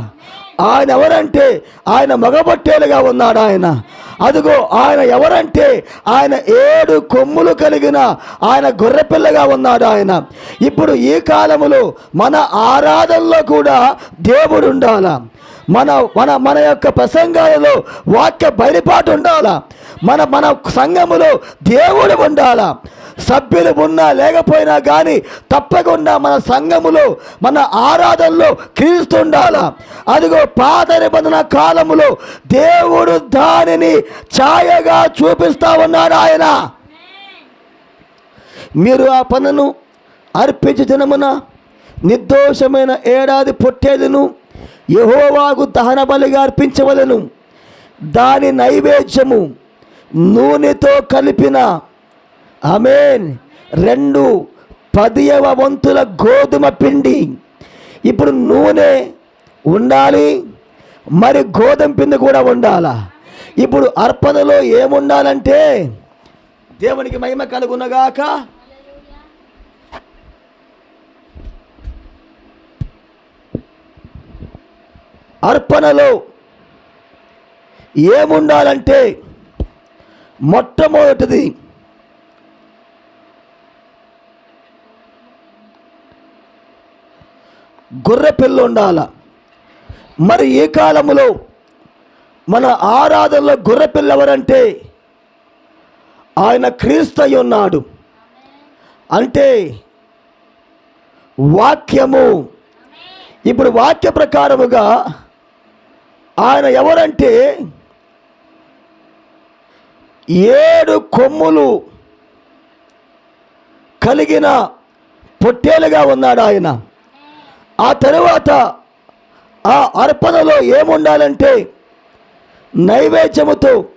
ఆయన ఎవరంటే ఆయన మగబొట్టేలుగా ఉన్నాడు ఆయన. అదిగో ఆయన ఎవరంటే ఆయన 7 కొమ్ములు కలిగిన ఆయన గొర్రెపిల్లగా ఉన్నాడు ఆయన. ఇప్పుడు ఈ కాలములో మన ఆరాధనలో కూడా దేవుడు ఉండాలా. మన యొక్క ప్రసంగాలలో వాక్య బయలుపాటు ఉండాలా. మన సంఘములో దేవుడు ఉండాలా. సభ్యులు ఉన్నా లేకపోయినా కానీ తప్పకుండా మన సంఘములో, మన ఆరాధనలో క్రీస్తు ఉండాలా. అదిగో పాత నిబంధన కాలములో దేవుడు దానిని ఛాయగా చూపిస్తా ఉన్నాడు ఆయన. మీరు ఆ పనును అర్పించే దినమున నిర్దోషమైన ఏడాది పొట్టేలును యెహోవాకు దహన బలిగా అర్పించవలెను. దాని నైవేద్యము నూనెతో కలిపిన, ఆమేన్, 2/10 వంతుల గోధుమ పిండి. ఇప్పుడు నూనె ఉండాలి, మరి గోధుమ పిండి కూడా ఉండాలా. ఇప్పుడు అర్పణలో ఏముండాలంటే, దేవునికి మహిమ కలుగునగాక, అర్పణలో ఏముండాలంటే మొట్టమొదటిది గొర్రె పిల్ల ఉండాల. మరి ఈ కాలములో మన ఆరాధనలో గొర్రె పిల్ల ఎవరంటే ఆయన క్రీస్తు అయి ఉన్నాడు. అంటే వాక్యము. ఇప్పుడు వాక్య ప్రకారముగా ఆయన ఎవరంటే 7 కొమ్ములు కలిగిన పొట్టేలుగా ఉన్నాడు ఆయన. ఆ తరువాత ఆ అర్పణలో ఏముండాలంటే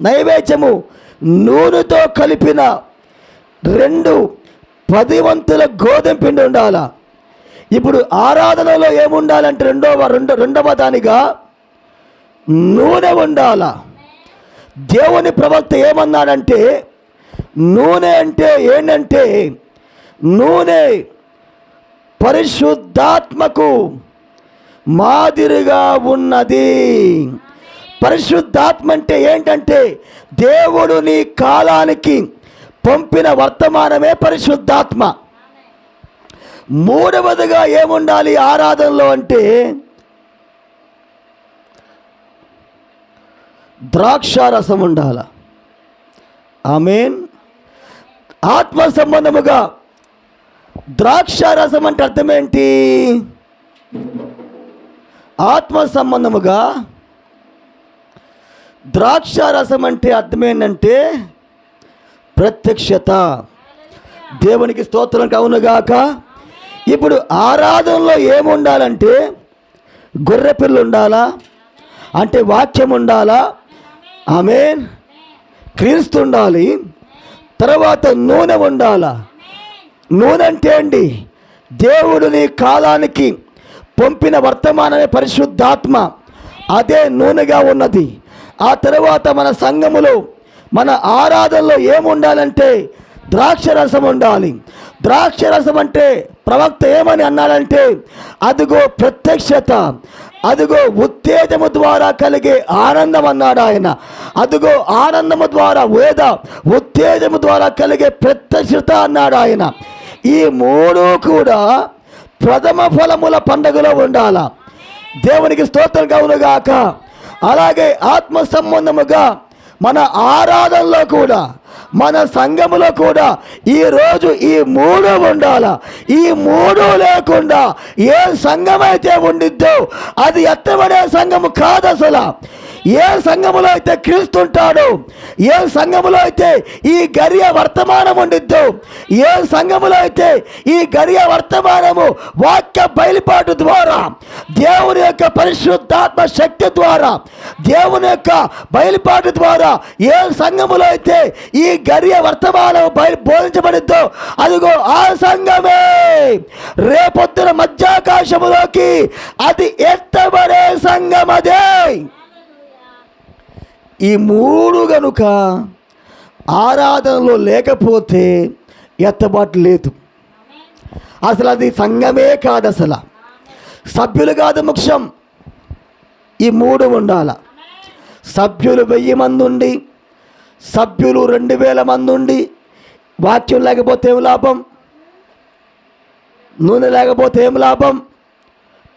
నైవేద్యము నూనెతో కలిపిన 2 10 వంతుల గోధుమ పిండి ఉండాల. ఇప్పుడు ఆరాధనలో ఏముండాలంటే రెండవ దానిగా నూనె ఉండాల. దేవుని ప్రవక్త ఏమన్నాడంటే నూనె అంటే ఏంటంటే నూనె పరిశుద్ధాత్మకు మాదిరిగా ఉన్నది. పరిశుద్ధాత్మ అంటే ఏంటంటే దేవుడు నీ కాలానికి పంపిన వర్తమానమే పరిశుద్ధాత్మ. మూడవదిగా ఏముండాలి ఆరాధనలో అంటే ద్రాక్షారసం ఉండాల. ఆమేన్. ఆత్మ సంబంధముగా ద్రాక్షారసం అంటే అర్థం ఏంటి? ఆత్మ సంబంధముగా ద్రాక్షారసం అంటే అర్థం ఏంటంటే ప్రత్యక్షత. దేవునికి స్తోత్రం కవునుగాక. ఇప్పుడు ఆరాధనలో ఏముండాలంటే గొర్రెపిల్ల ఉండాలా, అంటే వాక్యం ఉండాలా, ఆమేన్, క్రీస్తు ఉండాలి, తర్వాత నూనె ఉండాలా. నూనె అంటే అండి దేవుడు నీ కాలానికి పంపిన వర్తమానమే పరిశుద్ధాత్మ, అదే నూనెగా ఉన్నది. ఆ తర్వాత మన సంఘములో మన ఆరాధనలో ఏముండాలంటే ద్రాక్షరసం ఉండాలి. ద్రాక్షరసం అంటే ప్రవక్త ఏమని అన్నాడంటే అదిగో ప్రత్యక్షత, అదిగో ఉత్తేజము ద్వారా కలిగే ఆనందం అన్నాడు ఆయన. అదిగో ఆనందము ద్వారా ఉత్తేజము ద్వారా కలిగే ప్రత్యక్షత అన్నాడు ఆయన. ఈ 3 కూడా ప్రథమ ఫలముల పండుగలో ఉండాల. దేవునికి స్తోత్రం కలుగునుగాక. అలాగే ఆత్మ సంబంధముగా మన ఆరాధనలో కూడా మన సంఘములో కూడా ఈరోజు ఈ 3 ఉండాల. ఈ 3 లేకుండా ఏ సంఘమైతే ఉండిద్దో అది ఎత్తబడే సంఘము కాదు అసలు. ఏ సంఘములో అయితే క్రీస్తు ఉంటాడో, ఏ సంఘములో అయితే ఈ గరియ వర్తమానం ఉండిద్దో, ఏ సంఘములో అయితే ఈ గరియ వర్తమానము వాక్య బయలుపాటు ద్వారా దేవుని యొక్క పరిశుద్ధాత్మ శక్తి ద్వారా దేవుని యొక్క బయలుపాటు ద్వారా ఏ సంఘములో అయితే ఈ గరియ వర్తమానం బోధించబడిద్దో అదిగో ఆ సంఘమే రేపొద్దున మధ్యాకాశములోకి అది ఎత్తబడే సంఘం. అదే ఈ 3 గనుక ఆరాధనలో లేకపోతే ఎత్తబాటు లేదు. అసలు అది సంఘమే కాదు, అసలు సభ్యులు కాదు ముఖ్యం. ఈ 3 ఉండాల. సభ్యులు 1000 మంది ఉండి, సభ్యులు 2000 మంది ఉండి వాక్యం లేకపోతే ఏం లాభం? నూనె లేకపోతే ఏం లాభం?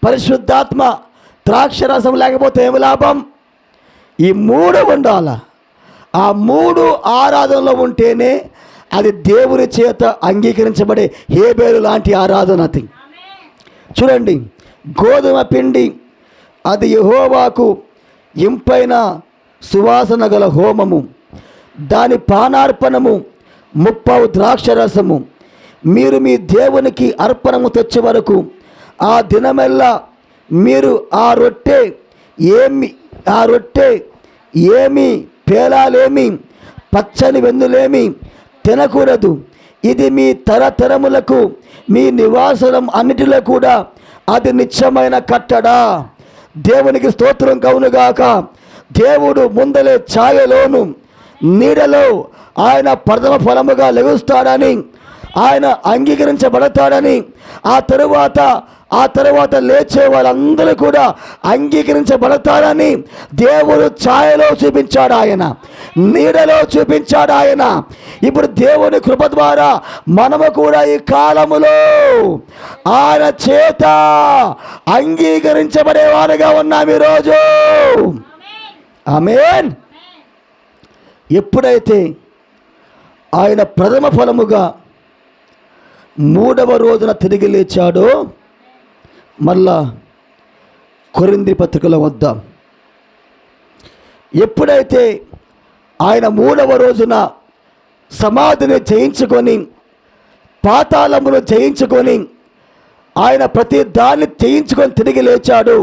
పరిశుద్ధాత్మ ద్రాక్షరసం లేకపోతే ఏం లాభం? ఈ 3 ఉండాల. ఆ 3 ఆరాధనలో ఉంటేనే అది దేవుని చేత అంగీకరించబడే హేబేలు లాంటి ఆరాధన. అది చూడండి, గోధుమ పిండి అది యెహోవాకు ఇంపైన సువాసన గల హోమము, దాని పానార్పణము 30 ద్రాక్షరసము. మీరు మీ దేవునికి అర్పణము తెచ్చే వరకు ఆ దినమెల్లా మీరు ఆ రొట్టె ఏమి పేలాలేమి పచ్చని వెన్నులేమి తినకూడదు. ఇది మీ తరతరములకు మీ నివాసం అన్నిటిలో కూడా అది నిత్యమైన కట్టడా. దేవునికి స్తోత్రం కవునుగాక. దేవుడు ముందలే ఛాయలోను నీడలో ఆయన ప్రథమ ఫలముగా లెగుస్తాడని, ఆయన అంగీకరించబడతాడని, ఆ తరువాత లేచే వాళ్ళందరూ కూడా అంగీకరించబడతారని దేవుడు ఛాయలో చూపించాడు, ఆయన నీడలో చూపించాడు ఆయన. ఇప్పుడు దేవుని కృప ద్వారా మనము కూడా ఈ కాలములో ఆయన చేత అంగీకరించబడేవారుగా ఉన్నాం ఈరోజు. ఆమేన్. ఎప్పుడైతే ఆయన ప్రథమ ఫలముగా 3వ రోజున తిరిగి లేచాడో, మళ్ళా కొరింథీ పత్రికలో వద్దాం. ఎప్పుడైతే ఆయన 3వ రోజున సమాధిని జయించుకొని పాతాళమును జయించుకొని ఆయన ప్రతి దాన్ని జయించుకొని తిరిగి లేచాడు.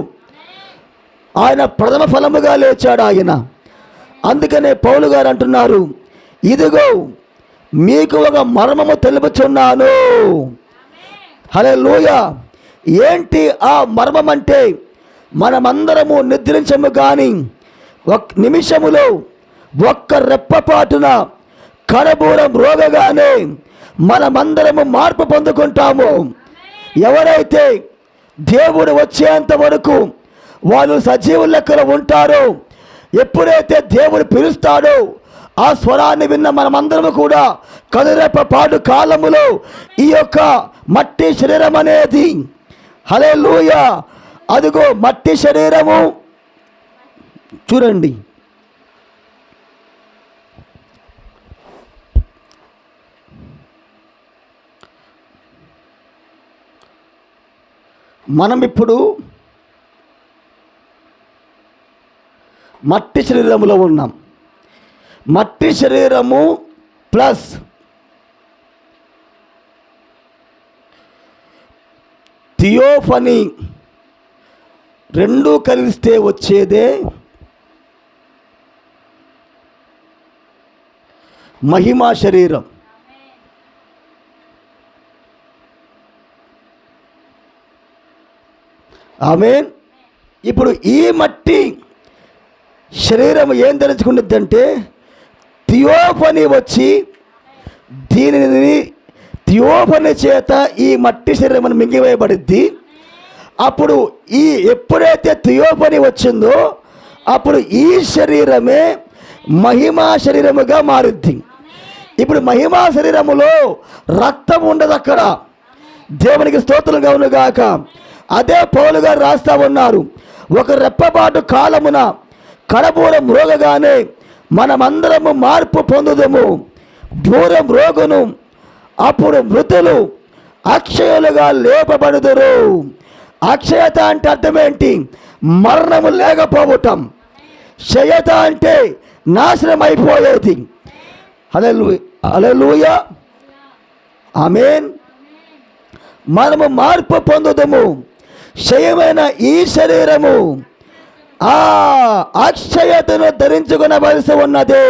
ఆయన ప్రథమ ఫలముగా లేచాడు ఆయన. అందుకనే పౌలు గారు అంటున్నారు, ఇదిగో మీకు ఒక మర్మము తెలుపుచున్నాను. హల్లెలూయా. ఏంటి ఆ మర్మం అంటే, మనమందరము నిద్రించము కానీ ఒక్క నిమిషములో ఒక్క రెప్పపాటున కడబూరం రోగగానే మనమందరము మార్పు పొందుకుంటాము. ఎవరైతే దేవుడు వచ్చేంత వరకు వాళ్ళు సజీవుల లెక్కలో ఉంటారో, ఎప్పుడైతే దేవుడు పిలుస్తాడో ఆ స్వరాన్ని విన్న మనమందరము కూడా కనురెప్పపాటు కాలములో ఈ యొక్క మట్టి శరీరం అనేది, హల్లెలూయా, అదిగో మట్టి శరీరము. చూడండి, మనం ఇప్పుడు మట్టి శరీరములో ఉన్నాం. మట్టి శరీరము ప్లస్ థియోఫనీ రెండు కలిస్తే వచ్చేదే మహిమా శరీరం. ఆమేన్. ఇప్పుడు ఈ మట్టి శరీరం ఏం తెలుసుకున్నదంటే, థియోఫనీ వచ్చి దీనిని థియోఫనీ చేత ఈ మట్టి శరీరం మింగివేయబడిద్ది. అప్పుడు ఎప్పుడైతే థియోఫనీ వచ్చిందో అప్పుడు ఈ శరీరమే మహిమా శరీరముగా మారుద్ది. ఇప్పుడు మహిమా శరీరములో రక్తం ఉండదు అక్కడ. దేవునికి స్తోత్రం కలుగును గాక. అదే పౌలు గారు రాస్తా ఉన్నారు, ఒక రెప్పపాటు కాలమున కడబూరం రోగగానే మనమందరము మార్పు పొందుదము. బూరం రోగును అప్పుడు మృతులు అక్షయులుగా లేపబడుదురు. అక్షయత అంటే అర్థం ఏంటి? మరణము లేకపోవటం. క్షయత అంటే నాశనం అయిపోయేది. హల్లెలూయా, ఆమేన్. మనము మార్పు పొందుదము. క్షయమైన ఈ శరీరము ఆ అక్షయతను ధరించుకునవలసి ఉన్నది.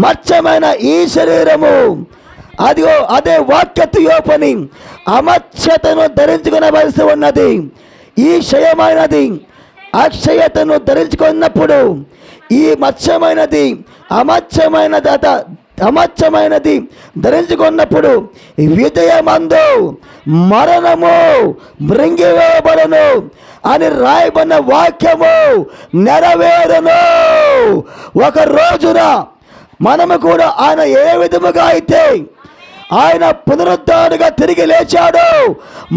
మచ్చమైన ఈ శరీరము అదిగో అదే వాక్య థియోఫనీ అమర్చతను ధరించుకునవలసి ఉన్నది. ఈ క్షయమైనది అక్షయతను ధరించుకున్నప్పుడు ఈ మత్స్యమైనది అమర్చమైనది ధరించుకున్నప్పుడు విజయమందు మరణము మృంగివేయబడును అని రాయబడిన వాక్యము నెరవేరును. ఒక రోజున మనము కూడా ఆయన ఏ విధముగా అయితే ఆయన పునరుద్ధానుగా తిరిగి లేచాడు,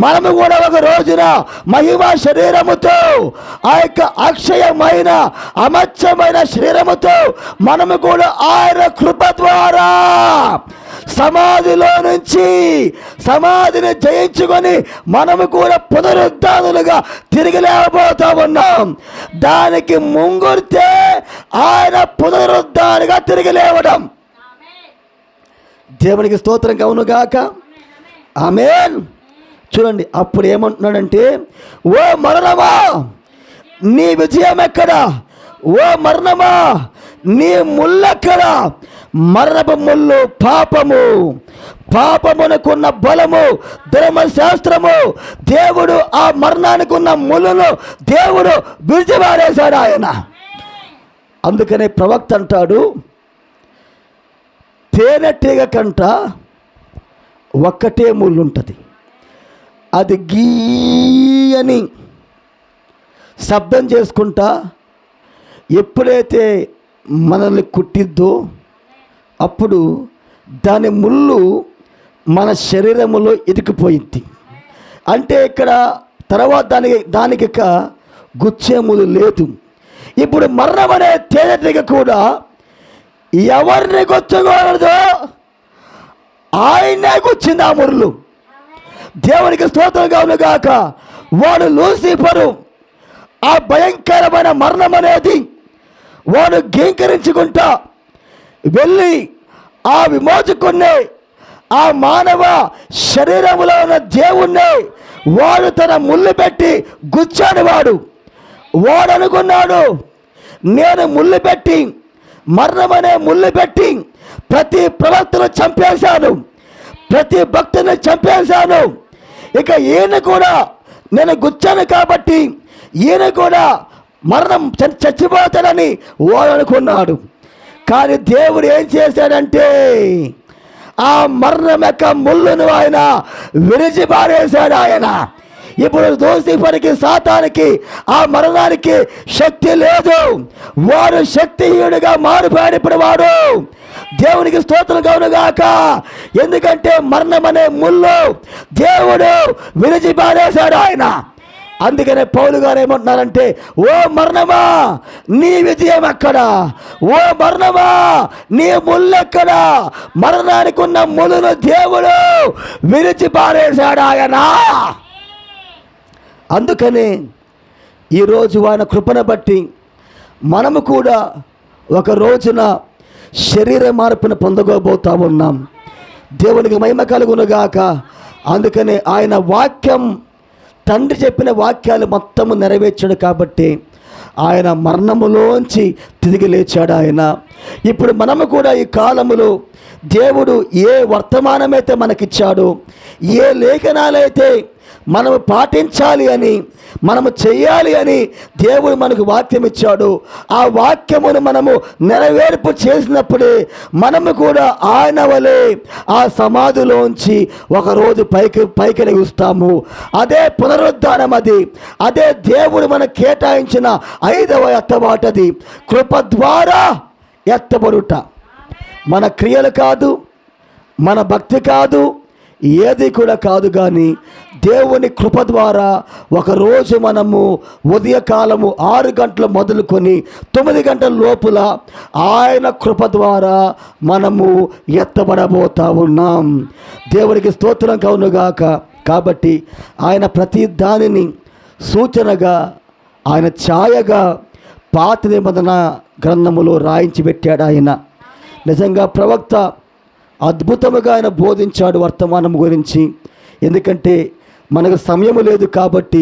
మనము కూడా ఒక రోజున మహిమా శరీరముతో ఆ యొక్క అక్షయమైన అమర్చమైన శరీరముతో మనము కూడా ఆయన కృప ద్వారా సమాధిలో నుంచి సమాధిని జయించుకొని మనము కూడా పునరుద్ధానులుగా తిరిగి లేవబోతా ఉన్నాం. దానికి ముంగుర్తే ఆయన పునరుద్ధానుగా తిరిగి లేవడం. దేవునికి స్తోత్రం కలుగును గాక. ఆమేన్. చూడండి, అప్పుడు ఏమంటున్నాడంటే, ఓ మరణమా నీ విజయం ఎక్కడా? ఓ మరణమా నీ ముళ్ళెక్కడా? మరణపు ముళ్ళు పాపము, పాపమునకున్న బలము ధర్మశాస్త్రము. దేవుడు ఆ మరణానికి ఉన్న ముళ్ళను దేవుడు విడిచిపారేశాడు ఆయన. అందుకనే ప్రవక్త అంటాడు, తేనెటీగ కంట ఒక్కటే ముళ్ళు ఉంటుంది, అది గీయని శబ్దం చేసుకుంటా ఎప్పుడైతే మనల్ని కుట్టిద్దో అప్పుడు దాని ముళ్ళు మన శరీరములో ఇరికిపోయింది. అంటే ఇక్కడ తర్వాత దానికి గుచ్చే ముళ్ళు లేదు. ఇప్పుడు మరణం అనే తేనెటీగ కూడా ఎవరిని గుచ్చకూడదు, ఆయనే గుచ్చింది ఆ ముళ్ళు. దేవునికి స్తోత్రం కలుగును గాక. వాడు లూసిఫరు. ఆ భయంకరమైన మరణం అనేది వాడు గీంకరించుకుంటా వెళ్ళి ఆ విమోచకుణ్ణి, ఆ మానవ శరీరంలో ఉన్న దేవుణ్ణి వాడు తన ముళ్ళు పెట్టి గుచ్చాడు. వాడు అనుకున్నాడు, నేను ముళ్ళు పెట్టి, మరణమనే ముళ్ళు పెట్టి ప్రతి ప్రవక్తను చంపేశాను, ప్రతి భక్తుని చంపేశాను, ఇక ఈయన కూడా నేను గుచ్చాను కాబట్టి ఈయన కూడా మరణం చచ్చిపోతాడని వాడు అనుకున్నాడు. కానీ దేవుడు ఏం చేశాడంటే ఆ మరణం యొక్క ముళ్ళును ఆయన విరిచి పారేశాడు. ఆయన ఇప్పుడు దోషిపరికి సాతానికి ఆ మరణానికి శక్తి లేదు. వాడు శక్తిహీనుడిగా మారిపోయాడు. ఇప్పుడు వాడు దేవునికి స్తోత్రం కలుగుగాక. ఎందుకంటే మరణం అనే ముళ్ళు దేవుడు విరిచి పారేశాడు ఆయన. అందుకనే పౌలు గారు ఏమంటున్నారంటే, ఓ మరణమా నీ విజయం ఎక్కడా, ఓ మరణమా నీ ముళ్ళెక్కడా, మరణానికి ఉన్న ముళ్ళను దేవుడు విరిచి పారేశాడు ఆయన. అందుకని ఈరోజు ఆయన కృపను బట్టి మనము కూడా ఒక రోజున శరీర మార్పును పొందగోబోతా ఉన్నాం. దేవునికి మహిమ కలుగునుగాక. అందుకని ఆయన వాక్యం, తండ్రి చెప్పిన వాక్యాలు మొత్తము నెరవేర్చాడు కాబట్టి ఆయన మరణములోంచి తిరిగి లేచాడు ఆయన. ఇప్పుడు మనము కూడా ఈ కాలములో దేవుడు ఏ వర్తమానమైతే మనకిచ్చాడో, ఏ లేఖనాలైతే మనము పాటించాలి అని, మనము చెయ్యాలి అని దేవుడు మనకు వాక్యం ఇచ్చాడు, ఆ వాక్యమును మనము నెరవేర్పు చేసినప్పుడే మనము కూడా ఆయన వలె ఆ సమాధిలోంచి ఒకరోజు పైకి లెగుస్తాము. అదే పునరుద్ధానం, అదే దేవుడు మనకు కేటాయించిన 5వ ఎత్తబాటది. కృప ద్వారా ఎత్తబడుట. మన క్రియలు కాదు, మన భక్తి కాదు, ఏది కూడా కాదు, కానీ దేవుని కృప ద్వారా ఒకరోజు మనము ఉదయకాలము 6 గంటలు మొదలుకొని 9 గంటల లోపల ఆయన కృప ద్వారా మనము ఎత్తబడబోతా ఉన్నాం. దేవునికి స్తోత్రం కలుగుగాక. కాబట్టి ఆయన ప్రతి దానిని సూచనగా, ఆయన ఛాయగా పాత నిబంధన గ్రంథములో రాయించి పెట్టాడు ఆయన. నిజంగా ప్రవక్త అద్భుతముగా ఆయన బోధించాడు వర్తమానం గురించి. ఎందుకంటే మనకు సమయం లేదు కాబట్టి,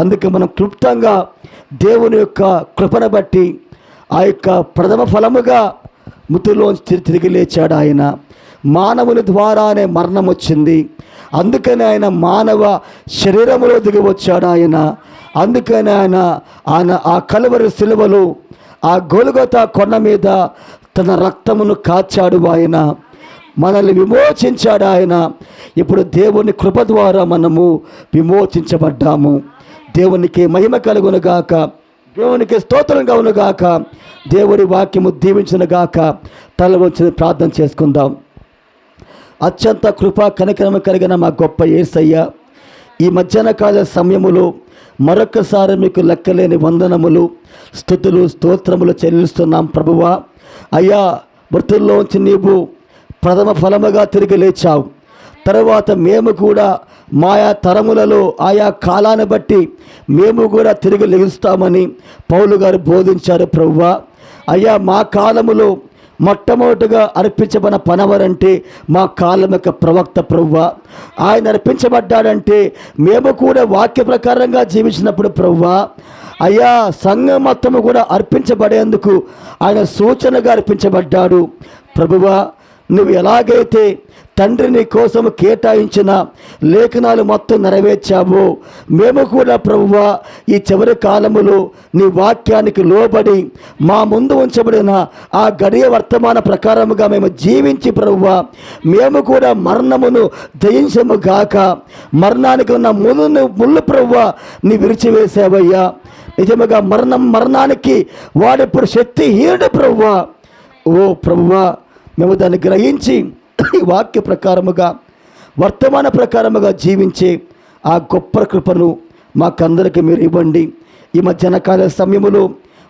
అందుకే మనం క్లుప్తంగా దేవుని యొక్క కృపను బట్టి ఆ యొక్క ప్రథమ ఫలముగా మృతుల్లోంచి తిరిగి లేచాడు ఆయన. మానవుని ద్వారానే మరణం వచ్చింది, అందుకని ఆయన మానవ శరీరంలో దిగి వచ్చాడు ఆయన. అందుకని ఆయన ఆ కలువరి సిలువలో, ఆ గొల్గొతా కొండ మీద తన రక్తమును కాచాడు ఆయన. మనల్ని విమోచించాడు ఆయన. ఇప్పుడు దేవుని కృప ద్వారా మనము విమోచించబడ్డాము. దేవునికి మహిమ కలుగునుగాక. దేవునికి స్తోత్రం కలుగునుగాక. దేవుడి వాక్యము దీవించునుగాక. తల వంచి ప్రార్థన చేసుకుందాం. అత్యంత కృపా కనికరము కలిగిన మా గొప్ప యేసయ్య, ఈ మధ్యాహ్న కాల సమయములో మరొకసారి మీకు లెక్కలేని వందనములు, స్తుతులు, స్తోత్రములు చెల్లిస్తున్నాం ప్రభువా. అయ్యా, మృతుల్లోంచి నీవు ప్రథమ ఫలముగా తిరిగి లేచావు. తర్వాత మేము కూడా మాయా తరములలో ఆయా కాలాన్ని బట్టి మేము కూడా తిరిగి లెగుస్తామని పౌలు గారు బోధించారు ప్రభువా. అయ్యా, మా కాలములో మొట్టమొదటిగా అర్పించబడిన పనవరంటే మా కాలం యొక్క ప్రవక్త ప్రభువా. ఆయన అర్పించబడ్డాడంటే మేము కూడా వాక్య ప్రకారంగా జీవించినప్పుడు ప్రభువా, అయ్యా, సంఘం మొత్తము కూడా అర్పించబడేందుకు ఆయన సూచనగా అర్పించబడ్డాడు ప్రభువా. నువ్వు ఎలాగైతే తండ్రి నీ కోసం కేటాయించిన లేఖనాలు మొత్తం నెరవేర్చావో, మేము కూడా ప్రభువా ఈ చివరి కాలములో నీ వాక్యానికి లోబడి మా ముందు ఉంచబడిన ఆ గడియ వర్తమాన ప్రకారముగా మేము జీవించి ప్రభువా, మేము కూడా మరణమును జయించము గాక. మరణానికి ఉన్న ముళ్ళు ప్రభువా నీ విరిచివేసావయ్యా. నిజముగా మరణానికి వాడిప్పుడు శక్తిహీనుడు ప్రభువా. ఓ ప్రభువా, మేము దాన్ని గ్రహించి వాక్య ప్రకారముగా, వర్తమాన ప్రకారముగా జీవించే ఆ గొప్ప కృపను మాకందరికీ మీరు ఇవ్వండి. ఈ మధ్యాహ్నకాల సమయములో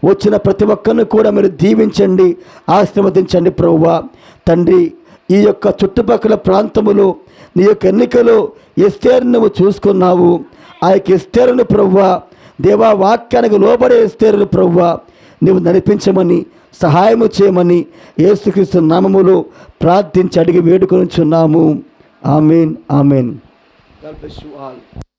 వచ్చిన ప్రతి ఒక్కరిని కూడా మీరు దీవించండి, ఆశీర్వదించండి ప్రభువా. తండ్రి, ఈ యొక్క చుట్టుపక్కల ప్రాంతములో నీ యొక్క ఎన్నికలో ఎస్తేరును నువ్వు చూసుకున్నావు. ఆ యొక్క ఎస్తేరును ప్రభువా, దేవా, వాక్యానికి లోబడే ఎస్తేరును ప్రభువా, నువ్వు నడిపించమని సహాయము చేయమని యేసుక్రీస్తు నామములో ప్రార్థించి అడిగి వేడుకొనుచున్నాము. ఆమేన్. ఆమేన్. God bless you all.